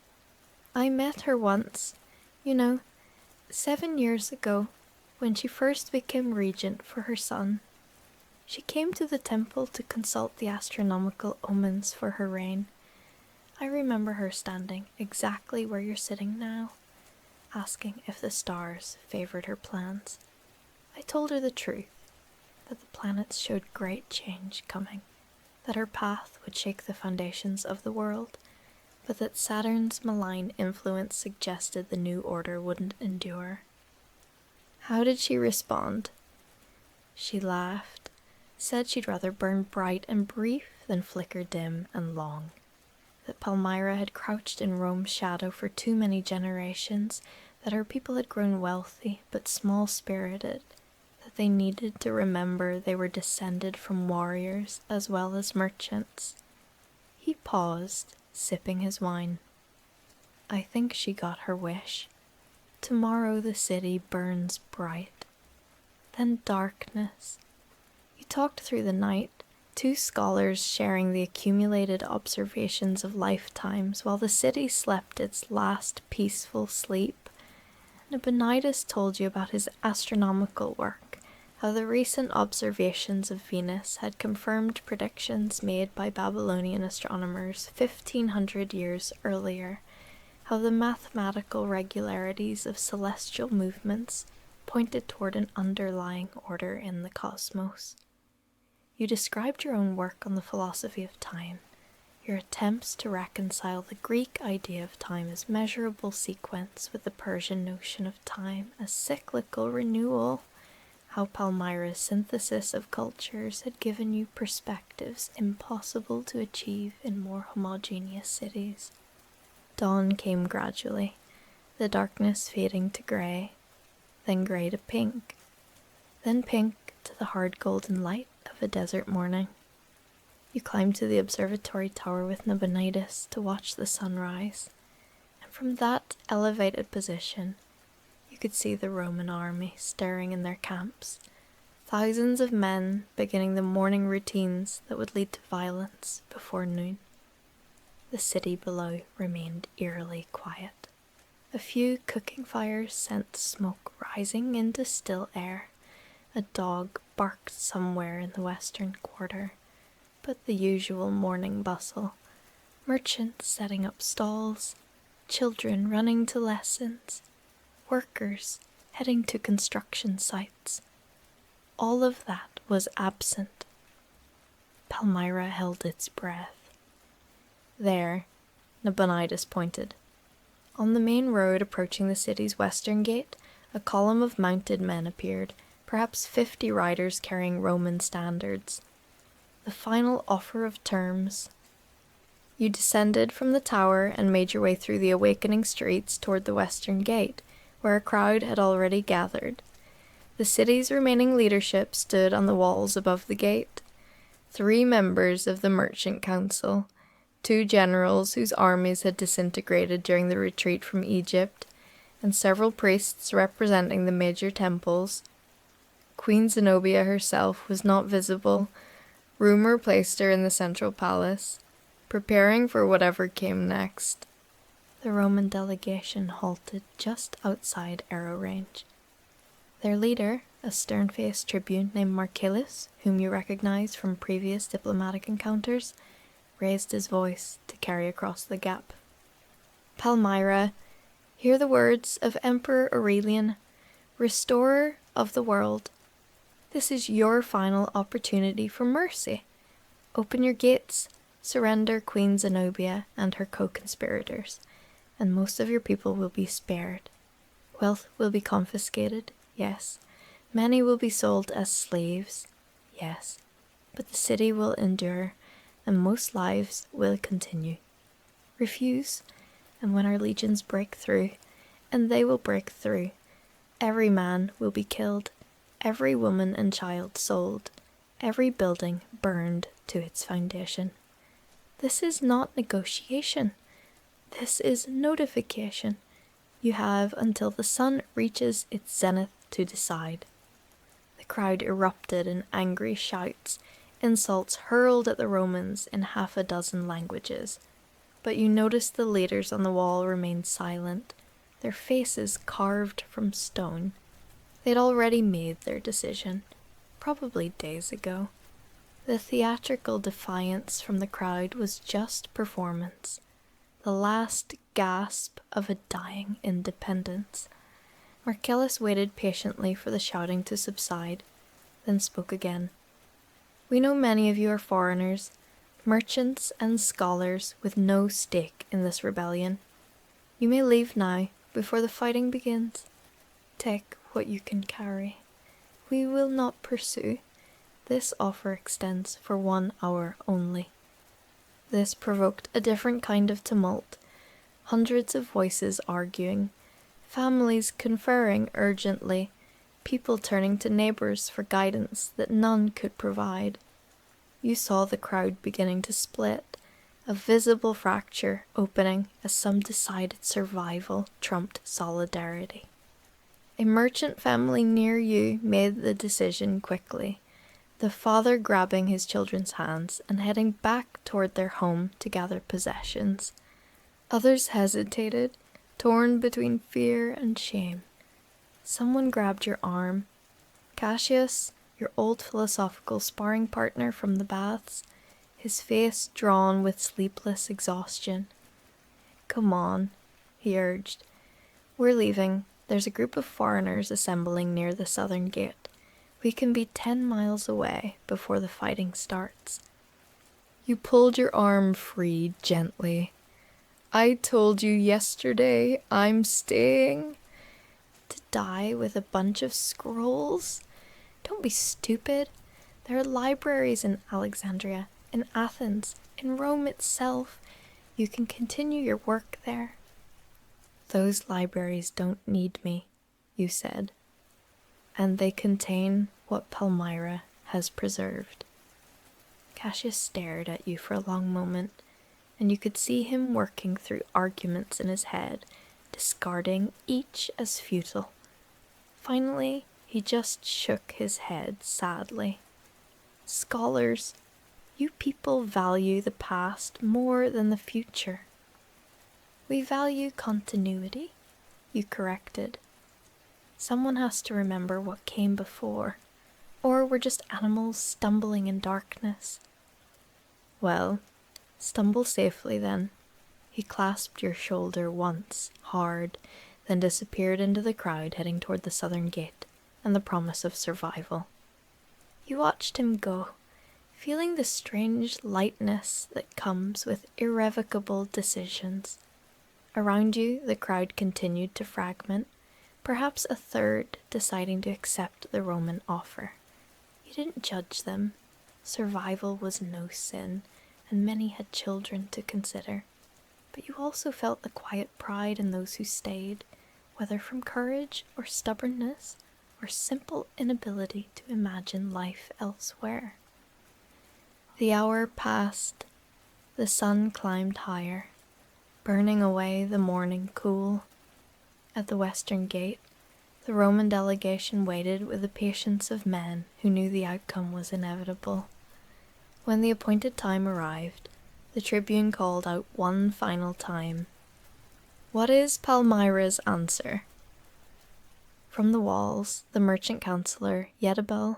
Speaker 1: "I met her once, 7 years ago, when she first became regent for her son. She came to the temple to consult the astronomical omens for her reign. I remember her standing exactly where you're sitting now, asking if the stars favored her plans. I told her the truth, that the planets showed great change coming, that her path would shake the foundations of the world, but that Saturn's malign influence suggested the new order wouldn't endure." "How did she respond?" "She laughed, said she'd rather burn bright and brief than flicker dim and long. That Palmyra had crouched in Rome's shadow for too many generations, that her people had grown wealthy but small-spirited, that they needed to remember they were descended from warriors as well as merchants." He paused, sipping his wine. "I think she got her wish. Tomorrow the city burns bright. Then darkness." You talked through the night, two scholars sharing the accumulated observations of lifetimes while the city slept its last peaceful sleep. Nabonidus told you about his astronomical work, how the recent observations of Venus had confirmed predictions made by Babylonian astronomers 1,500 years earlier, how the mathematical regularities of celestial movements pointed toward an underlying order in the cosmos. You described your own work on the philosophy of time, your attempts to reconcile the Greek idea of time as measurable sequence with the Persian notion of time as cyclical renewal, how Palmyra's synthesis of cultures had given you perspectives impossible to achieve in more homogeneous cities. Dawn came gradually, the darkness fading to grey, then grey to pink. then pink to the hard golden light of a desert morning. You climbed to the observatory tower with Nabonidus to watch the sunrise, and from that elevated position you could see the Roman army stirring in their camps, thousands of men beginning the morning routines that would lead to violence before noon. The city below remained eerily quiet. A few cooking fires sent smoke rising into still air. A dog barked somewhere in the western quarter, but the usual morning bustle, merchants setting up stalls, children running to lessons, workers heading to construction sites, all of that was absent. Palmyra held its breath. There, Nabonidus pointed. On the main road approaching the city's western gate, a column of mounted men appeared, perhaps 50 riders carrying Roman standards. The final offer of terms. You descended from the tower and made your way through the awakening streets toward the western gate, where a crowd had already gathered. The city's remaining leadership stood on the walls above the gate. 3 members of the merchant council, 2 generals whose armies had disintegrated during the retreat from Egypt, and several priests representing the major temples. Queen Zenobia herself was not visible. Rumor placed her in the central palace, preparing for whatever came next. The Roman delegation halted just outside arrow range. Their leader, a stern-faced tribune named Marcellus, whom you recognize from previous diplomatic encounters, raised his voice to carry across the gap. Palmyra, hear the words of Emperor Aurelian, restorer of the world. This is your final opportunity for mercy. Open your gates, surrender Queen Zenobia and her co-conspirators, and most of your people will be spared. Wealth will be confiscated, yes. Many will be sold as slaves, yes. But the city will endure, and most lives will continue. Refuse, and when our legions break through, and they will break through, every man will be killed, every woman and child sold, every building burned to its foundation. This is not negotiation. This is notification. You have until the sun reaches its zenith to decide. The crowd erupted in angry shouts, insults hurled at the Romans in 6 languages. But you noticed the leaders on the wall remained silent, their faces carved from stone. They'd already made their decision, probably days ago. The theatrical defiance from the crowd was just performance, the last gasp of a dying independence. Marcellus waited patiently for the shouting to subside, then spoke again. We know many of you are foreigners, merchants and scholars with no stake in this rebellion. You may leave now, before the fighting begins. Take what you can carry. We will not pursue. This offer extends for 1 hour only. This provoked a different kind of tumult, hundreds of voices arguing, families conferring urgently, people turning to neighbors for guidance that none could provide. You saw the crowd beginning to split, a visible fracture opening as some decided survival trumped solidarity. A merchant family near you made the decision quickly, the father grabbing his children's hands and heading back toward their home to gather possessions. Others hesitated, torn between fear and shame. Someone grabbed your arm. Cassius, your old philosophical sparring partner from the baths, his face drawn with sleepless exhaustion. Come on, he urged. We're leaving. There's a group of foreigners assembling near the southern gate. We can be 10 miles away before the fighting starts. You pulled your arm free gently. I told you yesterday I'm staying. To die with a bunch of scrolls? Don't be stupid. There are libraries in Alexandria, in Athens, in Rome itself. You can continue your work there. Those libraries don't need me, you said. and they contain what Palmyra has preserved. Cassius stared at you for a long moment, and you could see him working through arguments in his head, discarding each as futile. Finally, he just shook his head sadly. Scholars, you people value the past more than the future. We value continuity, you corrected. Someone has to remember what came before, or we're just animals stumbling in darkness. Well, stumble safely then. He clasped your shoulder once, hard, then disappeared into the crowd heading toward the southern gate and the promise of survival. You watched him go, feeling the strange lightness that comes with irrevocable decisions. Around you, the crowd continued to fragment, perhaps a third deciding to accept the Roman offer. You didn't judge them. Survival was no sin, and many had children to consider. But you also felt a quiet pride in those who stayed, whether from courage or stubbornness or simple inability to imagine life elsewhere. The hour passed. The sun climbed higher, burning away the morning cool. At the western gate, the Roman delegation waited with the patience of men who knew the outcome was inevitable. When the appointed time arrived, the tribune called out one final time. "What is Palmyra's answer?" From the walls, the merchant councillor, Yedibel,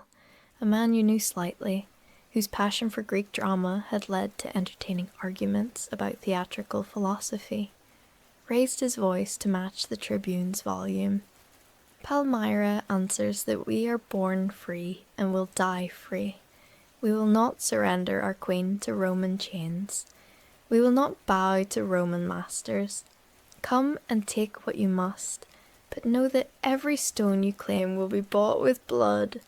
Speaker 1: a man you knew slightly, whose passion for Greek drama had led to entertaining arguments about theatrical philosophy, raised his voice to match the tribune's volume. "Palmyra answers that we are born free and will die free. We will not surrender our queen to Roman chains. We will not bow to Roman masters. Come and take what you must, but know that every stone you claim will be bought with blood."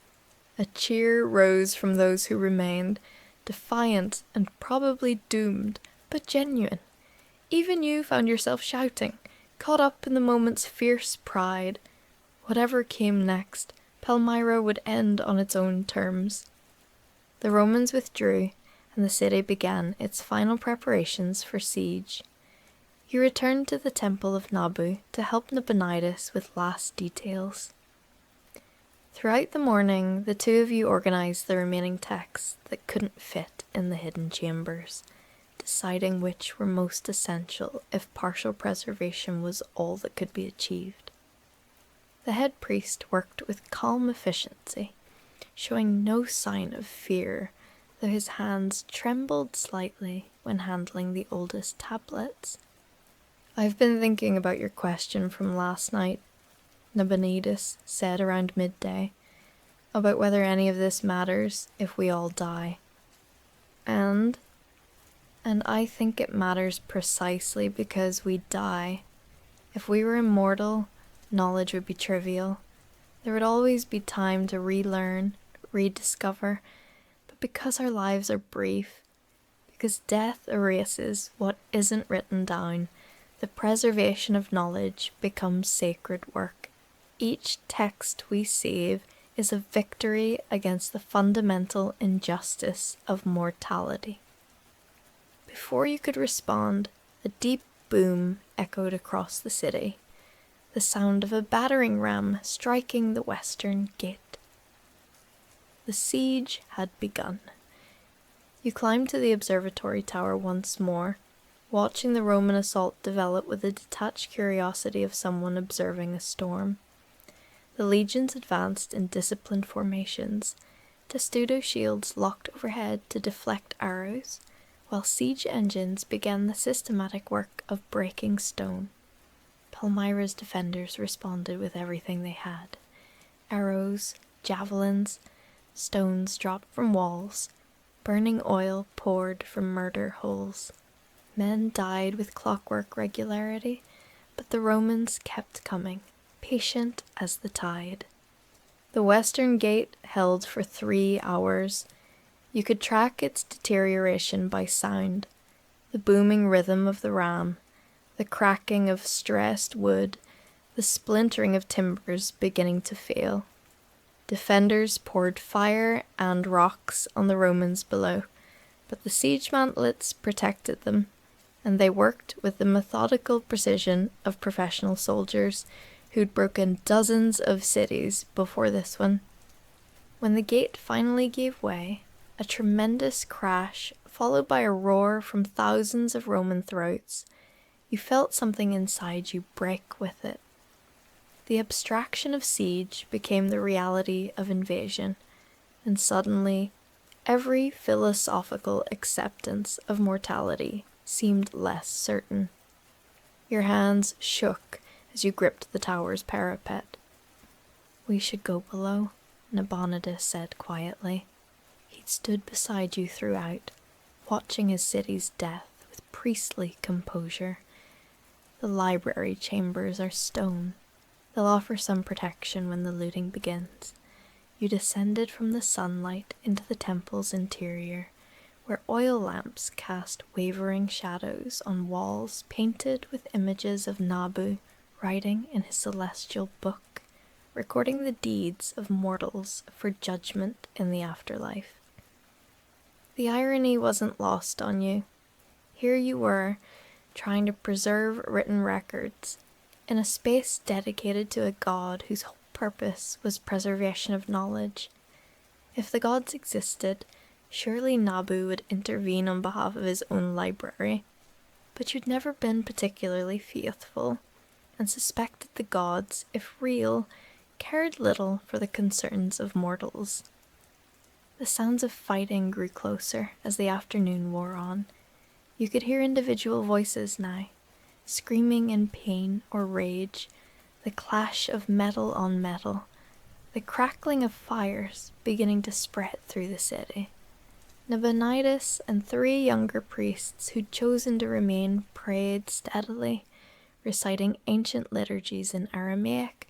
Speaker 1: A cheer rose from those who remained, defiant and probably doomed, but genuine. Even you found yourself shouting, caught up in the moment's fierce pride. Whatever came next, Palmyra would end on its own terms. The Romans withdrew, and the city began its final preparations for siege. You returned to the temple of Nabu to help Nabonidus with last details. Throughout the morning, the two of you organized the remaining texts that couldn't fit in the hidden chambers, deciding which were most essential if partial preservation was all that could be achieved. The head priest worked with calm efficiency, showing no sign of fear, though his hands trembled slightly when handling the oldest tablets. "I've been thinking about your question from last night," Nabonidus said around midday, "about whether any of this matters if we all die. And I think it matters precisely because we die. If we were immortal, knowledge would be trivial. There would always be time to relearn, rediscover, but because our lives are brief, because death erases what isn't written down, the preservation of knowledge becomes sacred work. Each text we save is a victory against the fundamental injustice of mortality." Before you could respond, a deep boom echoed across the city, the sound of a battering ram striking the western gate. The siege had begun. You climbed to the observatory tower once more, watching the Roman assault develop with the detached curiosity of someone observing a storm. The legions advanced in disciplined formations, testudo shields locked overhead to deflect arrows, while siege engines began the systematic work of breaking stone. Palmyra's defenders responded with everything they had: arrows, javelins, stones dropped from walls, burning oil poured from murder holes. Men died with clockwork regularity, but the Romans kept coming, patient as the tide. The western gate held for 3 hours. You could track its deterioration by sound, the booming rhythm of the ram, the cracking of stressed wood, the splintering of timbers beginning to fail. Defenders poured fire and rocks on the Romans below, but the siege mantlets protected them, and they worked with the methodical precision of professional soldiers who'd broken dozens of cities before this one. When the gate finally gave way, a tremendous crash followed by a roar from thousands of Roman throats, you felt something inside you break with it. The abstraction of siege became the reality of invasion, and suddenly every philosophical acceptance of mortality seemed less certain. Your hands shook as you gripped the tower's parapet. "We should go below," Nabonidus said quietly. He'd stood beside you throughout, watching his city's death with priestly composure. "The library chambers are stone. They'll offer some protection when the looting begins." You descended from the sunlight into the temple's interior, where oil lamps cast wavering shadows on walls painted with images of Nabu writing in his celestial book, recording the deeds of mortals for judgment in the afterlife. The irony wasn't lost on you. Here you were, trying to preserve written records, in a space dedicated to a god whose whole purpose was preservation of knowledge. If the gods existed, surely Nabu would intervene on behalf of his own library. But you'd never been particularly faithful, and suspected the gods, if real, cared little for the concerns of mortals. The sounds of fighting grew closer as the afternoon wore on. You could hear individual voices now, screaming in pain or rage, the clash of metal on metal, the crackling of fires beginning to spread through the city. Nabonidus and 3 younger priests who'd chosen to remain prayed steadily, reciting ancient liturgies in Aramaic,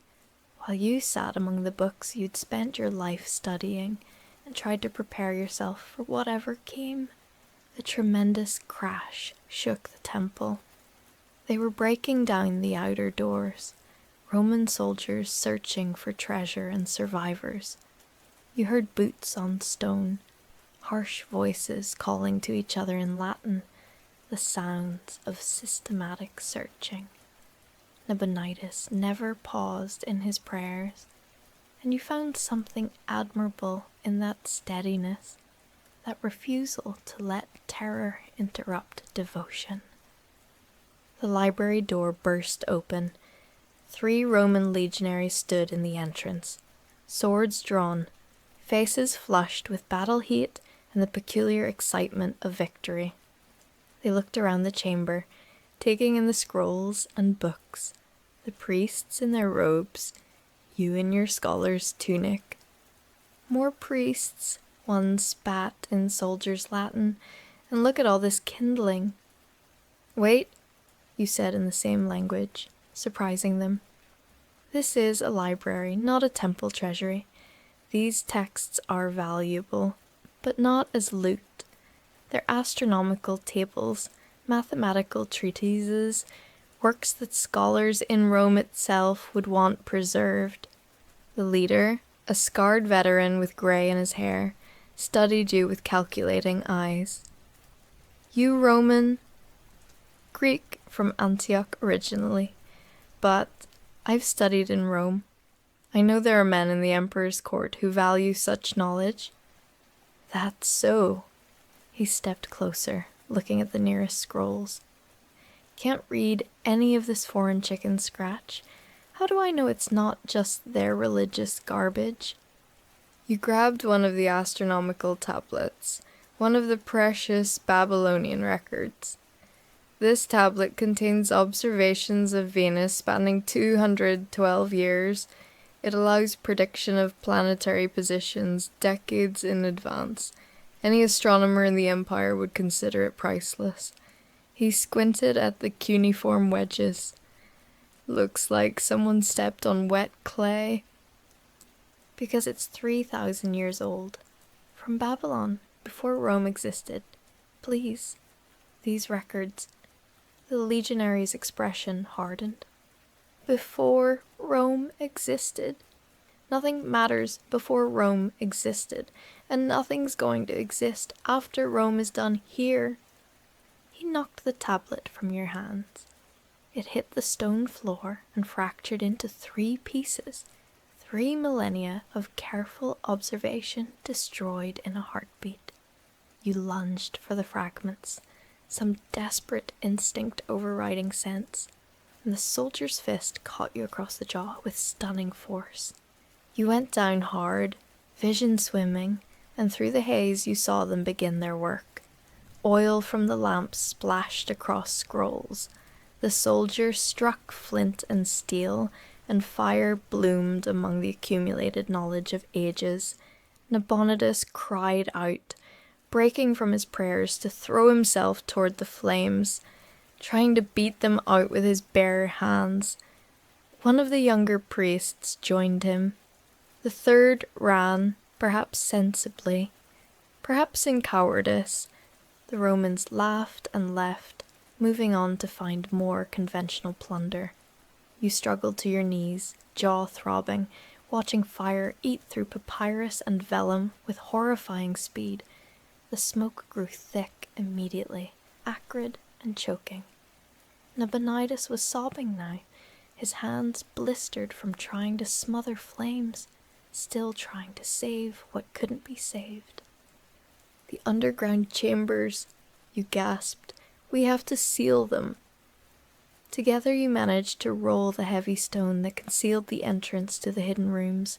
Speaker 1: while you sat among the books you'd spent your life studying and tried to prepare yourself for whatever came. A tremendous crash shook the temple. They were breaking down the outer doors, Roman soldiers searching for treasure and survivors. You heard boots on stone, harsh voices calling to each other in Latin, the sounds of systematic searching. Nabonidus never paused in his prayers, and you found something admirable in that steadiness, that refusal to let terror interrupt devotion. The library door burst open. 3 Roman legionaries stood in the entrance, swords drawn, faces flushed with battle heat and the peculiar excitement of victory. They looked around the chamber, taking in the scrolls and books, the priests in their robes, you in your scholar's tunic. "More priests," one spat in soldier's Latin, "and look at all this kindling." "Wait," you said in the same language, surprising them. "This is a library, not a temple treasury. These texts are valuable, but not as loot. They're astronomical tables, mathematical treatises, works that scholars in Rome itself would want preserved." The leader, a scarred veteran with grey in his hair, studied you with calculating eyes. "You Roman?" "Greek from Antioch originally, but I've studied in Rome. I know there are men in the emperor's court who value such knowledge." "That's so." He stepped closer, looking at the nearest scrolls. "Can't read any of this foreign chicken scratch. How do I know it's not just their religious garbage?" You grabbed one of the astronomical tablets, one of the precious Babylonian records. This tablet contains observations of Venus spanning 212 years. It allows prediction of planetary positions decades in advance. Any astronomer in the empire would consider it priceless. He squinted at the cuneiform wedges. "Looks like someone stepped on wet clay." "Because it's 3,000 years old. From Babylon, before Rome existed. Please, these records." The legionary's expression hardened. "Before Rome existed?" Nothing matters before Rome existed, and nothing's going to exist after Rome is done here. He knocked the tablet from your hands. It hit the stone floor and fractured into 3 pieces. 3 millennia of careful observation destroyed in a heartbeat. You lunged for the fragments, some desperate instinct overriding sense, and the soldier's fist caught you across the jaw with stunning force. You went down hard, vision swimming, and through the haze you saw them begin their work. Oil from the lamps splashed across scrolls. The soldier struck flint and steel, and fire bloomed among the accumulated knowledge of ages. Nabonidus cried out, breaking from his prayers to throw himself toward the flames, trying to beat them out with his bare hands. One of the younger priests joined him. The third ran, perhaps sensibly, perhaps in cowardice. The Romans laughed and left, moving on to find more conventional plunder. You struggled to your knees, jaw throbbing, watching fire eat through papyrus and vellum with horrifying speed. The smoke grew thick immediately, acrid and choking. Nabonidus was sobbing now, his hands blistered from trying to smother flames, still trying to save what couldn't be saved. The underground chambers, you gasped. We have to seal them. Together you managed to roll the heavy stone that concealed the entrance to the hidden rooms.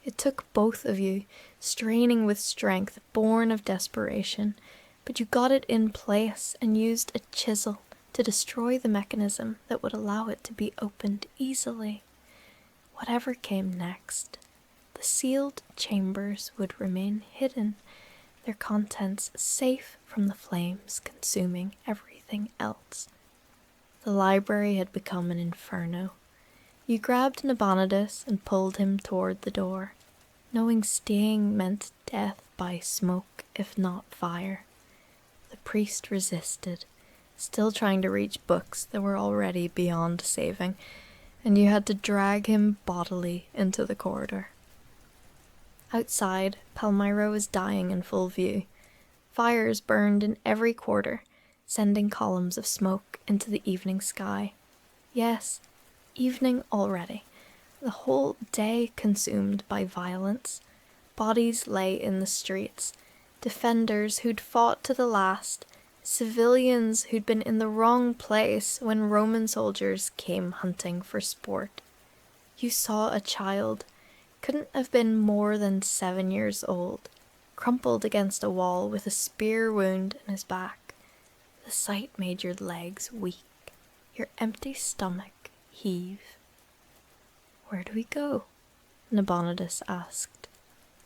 Speaker 1: It took both of you, straining with strength born of desperation, but you got it in place and used a chisel to destroy the mechanism that would allow it to be opened easily. Whatever came next, the sealed chambers would remain hidden, their contents safe from the flames consuming everything else. The library had become an inferno. You grabbed Nabonidus and pulled him toward the door, knowing staying meant death by smoke, if not fire. The priest resisted, still trying to reach books that were already beyond saving, and you had to drag him bodily into the corridor. Outside, Palmyra was dying in full view. Fires burned in every quarter, sending columns of smoke into the evening sky. Yes, evening already. The whole day consumed by violence. Bodies lay in the streets. Defenders who'd fought to the last. Civilians who'd been in the wrong place when Roman soldiers came hunting for sport. You saw a child, couldn't have been more than 7 years old, crumpled against a wall with a spear wound in his back. The sight made your legs weak, your empty stomach heave. "Where do we go?" Nabonidus asked.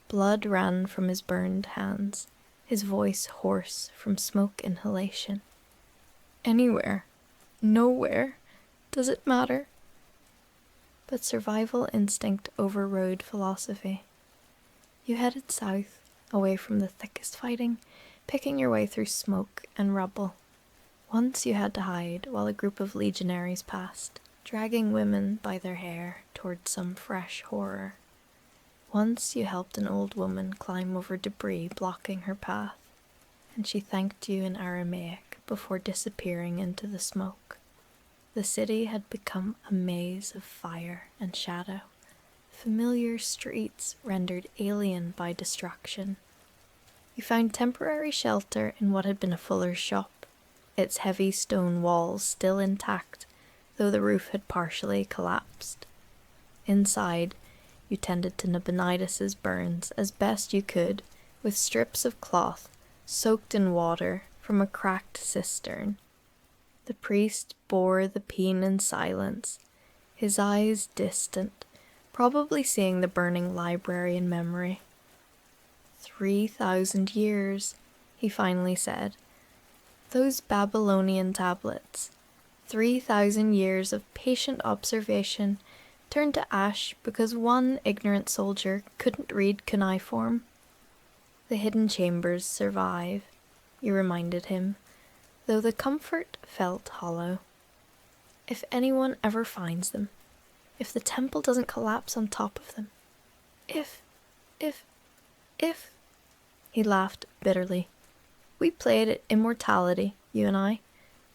Speaker 1: Blood ran from his burned hands, his voice hoarse from smoke inhalation. "Anywhere. Nowhere. Does it matter?" But survival instinct overrode philosophy. You headed south, away from the thickest fighting, picking your way through smoke and rubble. Once you had to hide while a group of legionaries passed, dragging women by their hair toward some fresh horror. Once you helped an old woman climb over debris blocking her path, and she thanked you in Aramaic before disappearing into the smoke. The city had become a maze of fire and shadow, familiar streets rendered alien by destruction. You found temporary shelter in what had been a fuller's shop, its heavy stone walls still intact, though the roof had partially collapsed. Inside, you tended to Nabonidus's burns as best you could, with strips of cloth soaked in water from a cracked cistern. The priest bore the pain in silence, his eyes distant, probably seeing the burning library in memory. 3,000 years, he finally said. Those Babylonian tablets, 3,000 years of patient observation, turned to ash because one ignorant soldier couldn't read cuneiform. The hidden chambers survive, you reminded him, though the comfort felt hollow. If anyone ever finds them, if the temple doesn't collapse on top of them, If, if, he laughed bitterly. We played at immortality, you and I.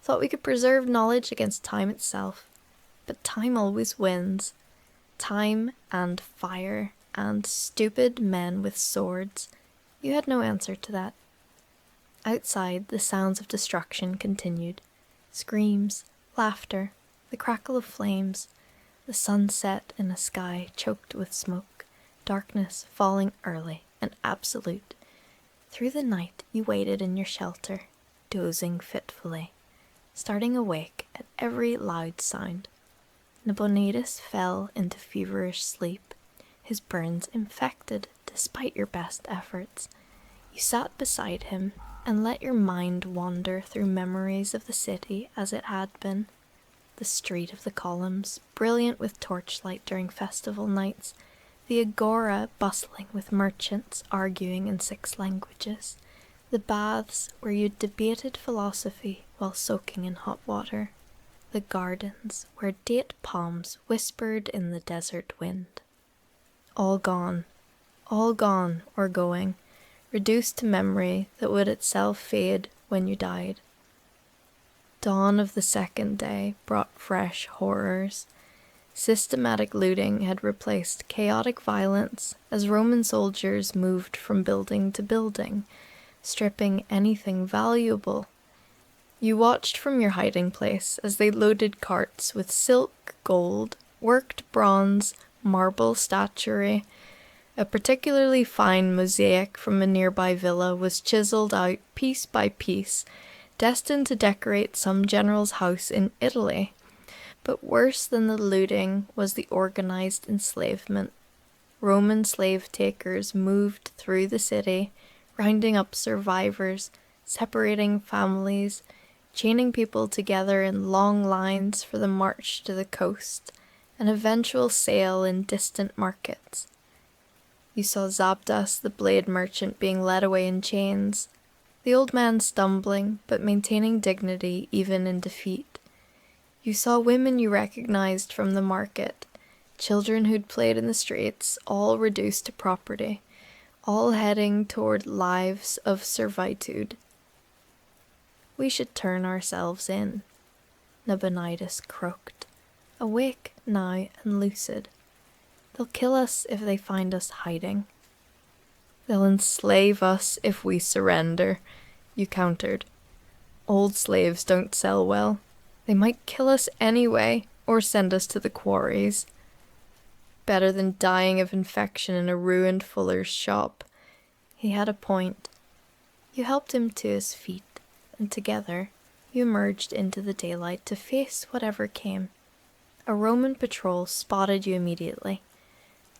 Speaker 1: Thought we could preserve knowledge against time itself. But time always wins. Time and fire and stupid men with swords. You had no answer to that. Outside, the sounds of destruction continued. Screams, laughter, the crackle of flames, the sun set in a sky choked with smoke, darkness falling early and absolute. Through the night you waited in your shelter, dozing fitfully, starting awake at every loud sound. Nabonidus fell into feverish sleep, his burns infected despite your best efforts. You sat beside him and let your mind wander through memories of the city as it had been. The street of the columns, brilliant with torchlight during festival nights, the agora bustling with merchants arguing in 6 languages, the baths where you debated philosophy while soaking in hot water, the gardens where date palms whispered in the desert wind. All gone or going, reduced to memory that would itself fade when you died. Dawn of the second day brought fresh horrors. Systematic looting had replaced chaotic violence as Roman soldiers moved from building to building, stripping anything valuable. You watched from your hiding place as they loaded carts with silk, gold, worked bronze, marble statuary. A particularly fine mosaic from a nearby villa was chiseled out piece by piece, destined to decorate some general's house in Italy. But worse than the looting was the organized enslavement. Roman slave takers moved through the city, rounding up survivors, separating families, chaining people together in long lines for the march to the coast, an eventual sale in distant markets. You saw Zabdas, the blade merchant, being led away in chains, the old man stumbling but maintaining dignity even in defeat. You saw women you recognized from the market, children who'd played in the streets, all reduced to property, all heading toward lives of servitude. We should turn ourselves in, Nabonidus croaked, awake now and lucid. They'll kill us if they find us hiding. They'll enslave us if we surrender, you countered. Old slaves don't sell well. They might kill us anyway, or send us to the quarries. Better than dying of infection in a ruined fuller's shop. He had a point. You helped him to his feet, and together you emerged into the daylight to face whatever came. A Roman patrol spotted you immediately.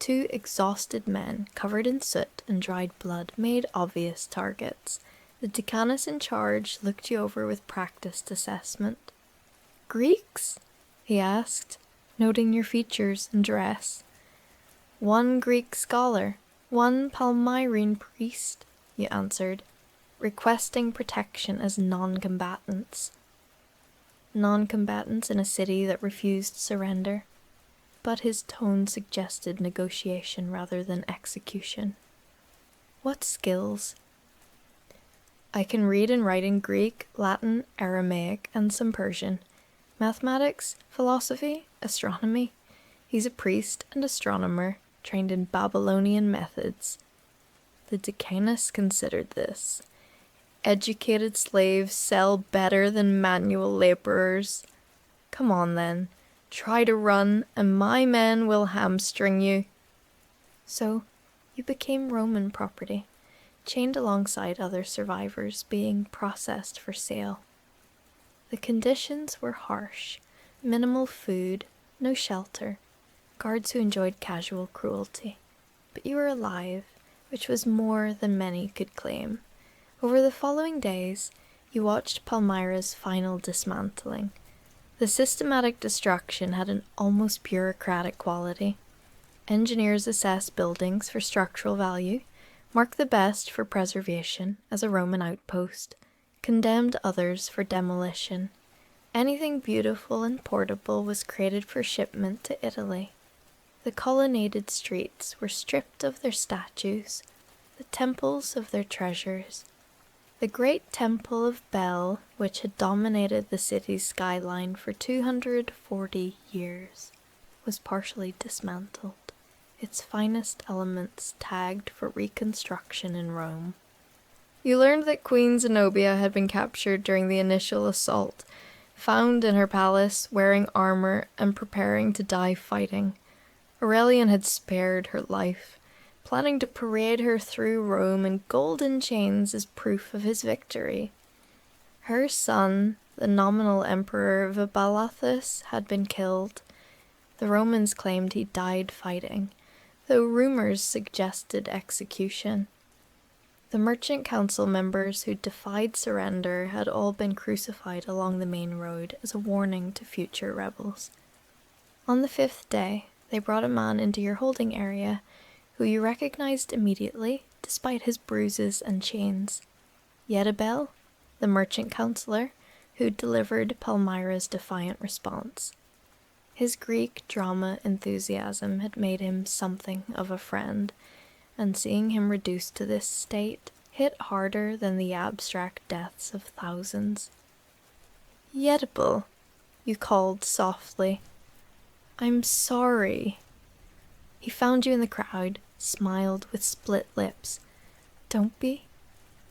Speaker 1: 2 exhausted men, covered in soot and dried blood, made obvious targets. The decanus in charge looked you over with practiced assessment. "Greeks?" he asked, noting your features and dress. "1 Greek scholar, 1 Palmyrene priest," you answered, requesting protection as non-combatants. Non-combatants in a city that refused surrender. But his tone suggested negotiation rather than execution. "What skills?" "I can read and write in Greek, Latin, Aramaic, and some Persian. Mathematics, philosophy, astronomy." He's a priest and astronomer, trained in Babylonian methods. The decanus considered this. Educated slaves sell better than manual laborers. Come on then. Try to run, and my men will hamstring you. So, you became Roman property, chained alongside other survivors being processed for sale. The conditions were harsh, minimal food, no shelter, guards who enjoyed casual cruelty. But you were alive, which was more than many could claim. Over the following days, you watched Palmyra's final dismantling. The systematic destruction had an almost bureaucratic quality. Engineers assessed buildings for structural value, marked the best for preservation as a Roman outpost, condemned others for demolition. Anything beautiful and portable was created for shipment to Italy. The colonnaded streets were stripped of their statues, the temples of their treasures. The great temple of Bel, which had dominated the city's skyline for 240 years, was partially dismantled, its finest elements tagged for reconstruction in Rome. You learned that Queen Zenobia had been captured during the initial assault, found in her palace wearing armor and preparing to die fighting. Aurelian had spared her life, planning to parade her through Rome in golden chains as proof of his victory. Her son, the nominal emperor Vibalathus, had been killed. The Romans claimed he died fighting, though rumors suggested execution. The merchant council members who defied surrender had all been crucified along the main road as a warning to future rebels. On the 5th day, they brought a man into your holding area who you recognized immediately despite his bruises and chains. Yedibel, the merchant counselor, who delivered Palmyra's defiant response. His Greek drama enthusiasm had made him something of a friend, and seeing him reduced to this state hit harder than the abstract deaths of thousands. Yedibel, you called softly. I'm sorry. He found you in the crowd, smiled with split lips. Don't be.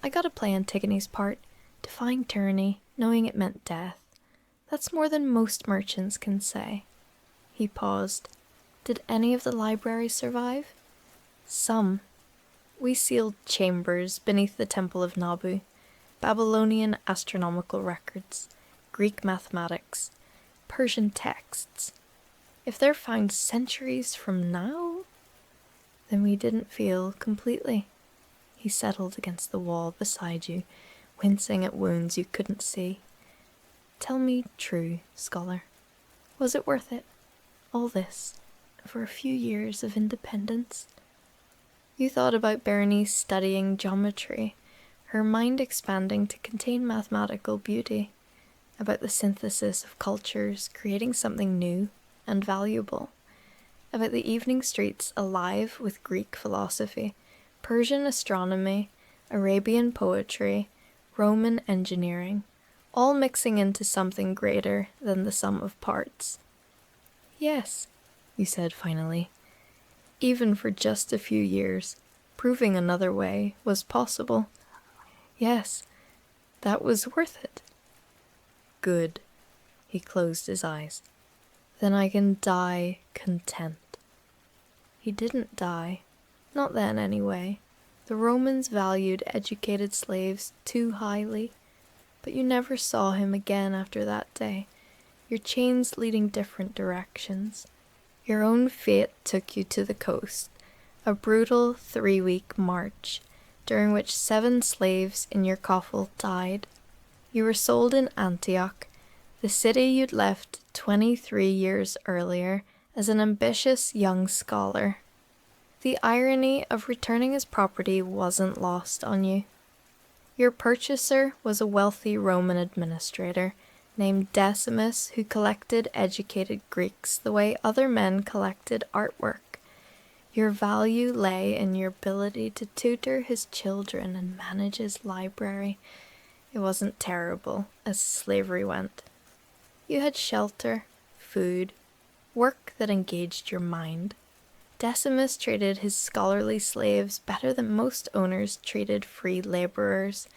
Speaker 1: I gotta play Antigone's part, defying tyranny, knowing it meant death. That's more than most merchants can say. He paused. Did any of the libraries survive? Some. We sealed chambers beneath the Temple of Nabu, Babylonian astronomical records, Greek mathematics, Persian texts. If they're found centuries from now, then we didn't feel completely. He settled against the wall beside you, wincing at wounds you couldn't see. Tell me true, scholar. Was it worth it? All this, for a few years of independence? You thought about Berenice studying geometry, her mind expanding to contain mathematical beauty, about the synthesis of cultures creating something new and valuable, about the evening streets alive with Greek philosophy, Persian astronomy, Arabian poetry, Roman engineering, all mixing into something greater than the sum of parts. Yes, you said finally. Even for just a few years, proving another way was possible. Yes, that was worth it. Good. He closed his eyes. Then I can die content. He didn't die. Not then, anyway. The Romans valued educated slaves too highly. But you never saw him again after that day, your chains leading different directions. Your own fate took you to the coast, a brutal 3-week march, during which 7 slaves in your coffle died. You were sold in Antioch, the city you'd left 23 years earlier, as an ambitious young scholar. The irony of returning as property wasn't lost on you. Your purchaser was a wealthy Roman administrator named Decimus who collected educated Greeks the way other men collected artwork. Your value lay in your ability to tutor his children and manage his library. It wasn't terrible as slavery went. You had shelter, food, work that engaged your mind. Decimus treated his scholarly slaves better than most owners treated free laborers.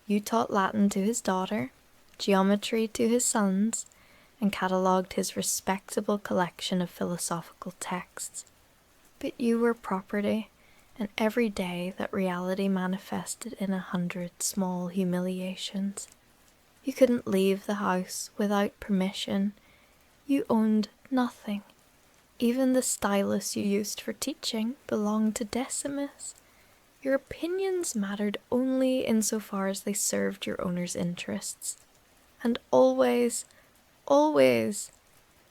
Speaker 1: You taught Latin to his daughter, geometry to his sons, and catalogued his respectable collection of philosophical texts. But you were property, and every day that reality manifested in 100 small humiliations. You couldn't leave the house without permission. You owned nothing. Even the stylus you used for teaching belonged to Decimus. Your opinions mattered only insofar as they served your owner's interests. And always, always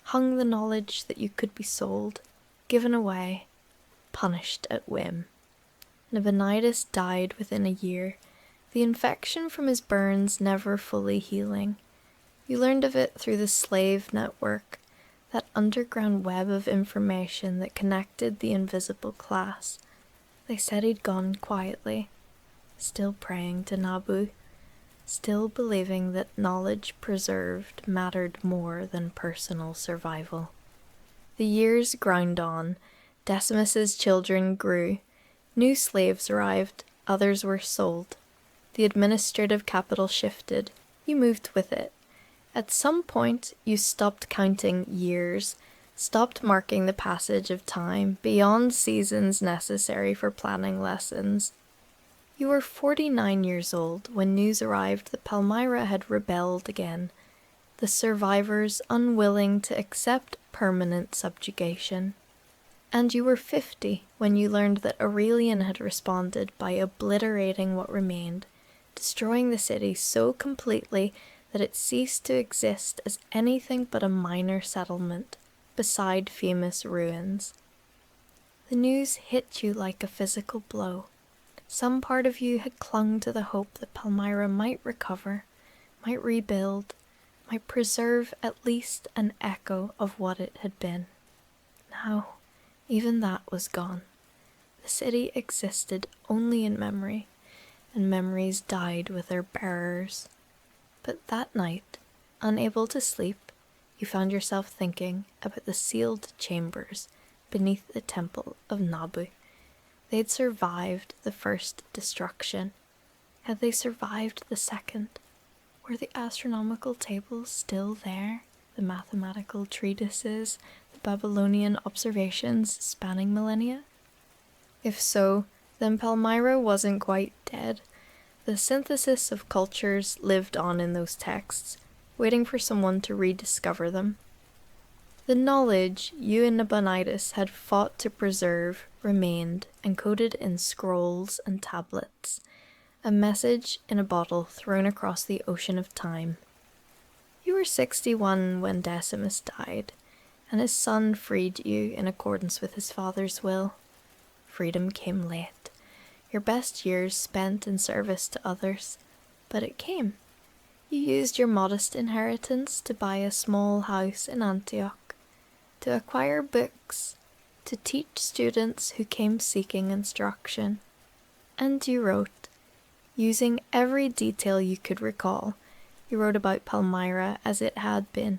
Speaker 1: hung the knowledge that you could be sold, given away, punished at whim. Nabonidus died within a year, the infection from his burns never fully healing. You learned of it through the slave network, that underground web of information that connected the invisible class. They said he'd gone quietly, still praying to Nabu, still believing that knowledge preserved mattered more than personal survival. The years ground on. Decimus's children grew. New slaves arrived, others were sold. The administrative capital shifted. You moved with it. At some point, you stopped counting years, stopped marking the passage of time beyond seasons necessary for planning lessons. You were 49 years old when news arrived that Palmyra had rebelled again, the survivors unwilling to accept permanent subjugation. And you were 50 when you learned that Aurelian had responded by obliterating what remained, destroying the city so completely that it ceased to exist as anything but a minor settlement beside famous ruins. The news hit you like a physical blow. Some part of you had clung to the hope that Palmyra might recover, might rebuild, might preserve at least an echo of what it had been. Now, even that was gone. The city existed only in memory, and memories died with their bearers. But that night, unable to sleep, you found yourself thinking about the sealed chambers beneath the temple of Nabu. They'd survived the first destruction. Had they survived the second? Were the astronomical tables still there? The mathematical treatises, the Babylonian observations spanning millennia? If so, then Palmyra wasn't quite dead. The synthesis of cultures lived on in those texts, waiting for someone to rediscover them. The knowledge you and Nabonidus had fought to preserve remained, encoded in scrolls and tablets, a message in a bottle thrown across the ocean of time. You were 61 when Decimus died, and his son freed you in accordance with his father's will. Freedom came late. Your best years spent in service to others, but it came. You used your modest inheritance to buy a small house in Antioch, to acquire books, to teach students who came seeking instruction. And you wrote, using every detail you could recall. You wrote about Palmyra as it had been,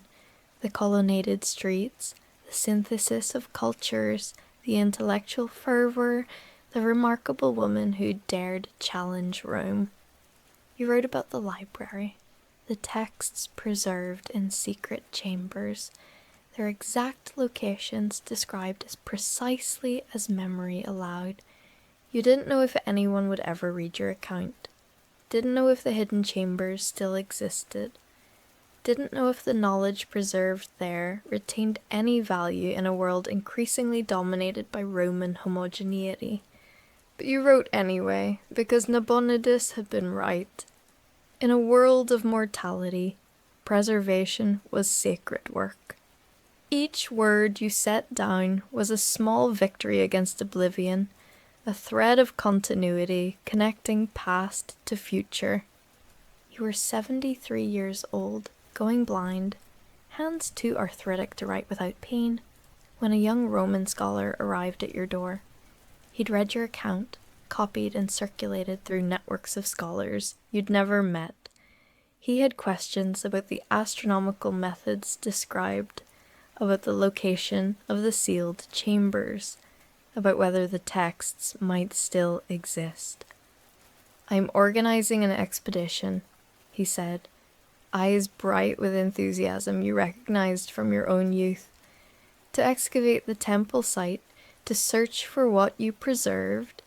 Speaker 1: the colonnaded streets, the synthesis of cultures, the intellectual fervor, the remarkable woman who dared challenge Rome. You wrote about the library, the texts preserved in secret chambers, their exact locations described as precisely as memory allowed. You didn't know if anyone would ever read your account, didn't know if the hidden chambers still existed, didn't know if the knowledge preserved there retained any value in a world increasingly dominated by Roman homogeneity. But you wrote anyway, because Nabonidus had been right. In a world of mortality, preservation was sacred work. Each word you set down was a small victory against oblivion, a thread of continuity connecting past to future. You were 73 years old, going blind, hands too arthritic to write without pain, when a young Roman scholar arrived at your door. He'd read your account, copied and circulated through networks of scholars you'd never met. He had questions about the astronomical methods described, about the location of the sealed chambers, about whether the texts might still exist. "I'm organizing an expedition," he said, eyes bright with enthusiasm you recognized from your own youth, "to excavate the temple site, to search for what you preserved.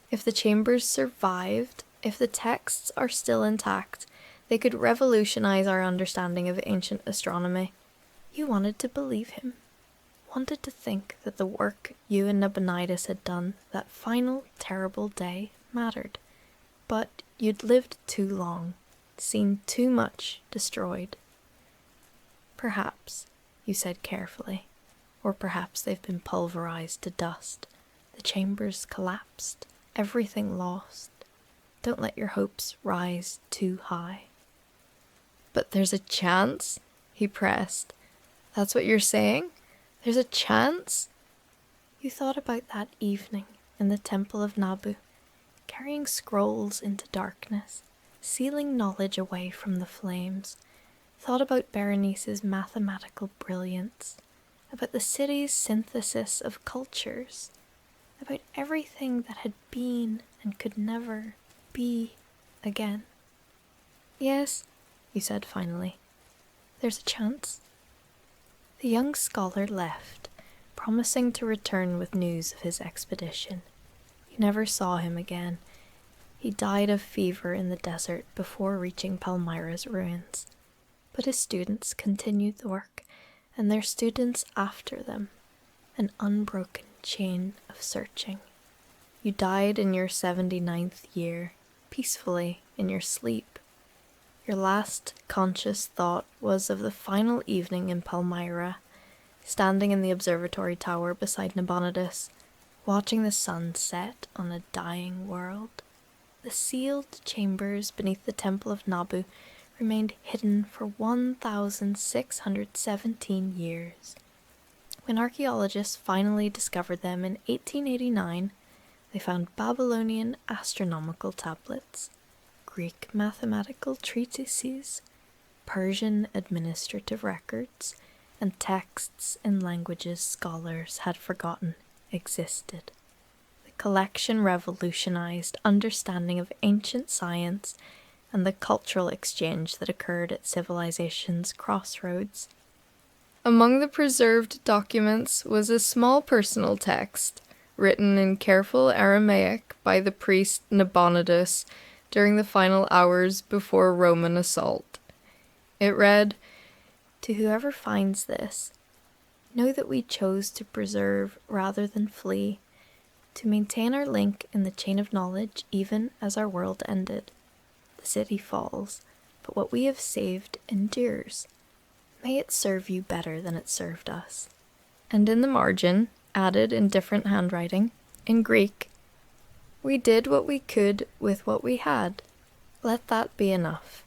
Speaker 1: If the chambers survived, if the texts are still intact, they could revolutionize our understanding of ancient astronomy." You wanted to believe him, wanted to think that the work you and Nabonidus had done that final terrible day mattered. But you'd lived too long, seen too much destroyed. "Perhaps," you said carefully, "or perhaps they've been pulverized to dust. The chambers collapsed, everything lost. Don't let your hopes rise too high." "But there's a chance?" he pressed. That's what you're saying? There's a chance? You thought about that evening in the Temple of Nabu, carrying scrolls into darkness, sealing knowledge away from the flames. Thought about Berenice's mathematical brilliance, about the city's synthesis of cultures, about everything that had been and could never be again. Yes, you said finally. There's a chance. The young scholar left, promising to return with news of his expedition. You never saw him again. He died of fever in the desert before reaching Palmyra's ruins. But his students continued the work, and their students after them, an unbroken chain of searching. You died in your 79th year, peacefully in your sleep. Your last conscious thought was of the final evening in Palmyra, standing in the observatory tower beside Nabonidus, watching the sun set on a dying world. The sealed chambers beneath the Temple of Nabu remained hidden for 1,617 years. When archaeologists finally discovered them in 1889, they found Babylonian astronomical tablets, Greek mathematical treatises, Persian administrative records, and texts in languages scholars had forgotten existed. The collection revolutionized understanding of ancient science and the cultural exchange that occurred at civilization's crossroads. Among the preserved documents was a small personal text, written in careful Aramaic by the priest Nabonidus during the final hours before Roman assault. It read, "To whoever finds this, know that we chose to preserve rather than flee, to maintain our link in the chain of knowledge even as our world ended. The city falls, but what we have saved endures. May it serve you better than it served us." And in the margin, added in different handwriting, in Greek, "We did what we could with what we had. Let that be enough."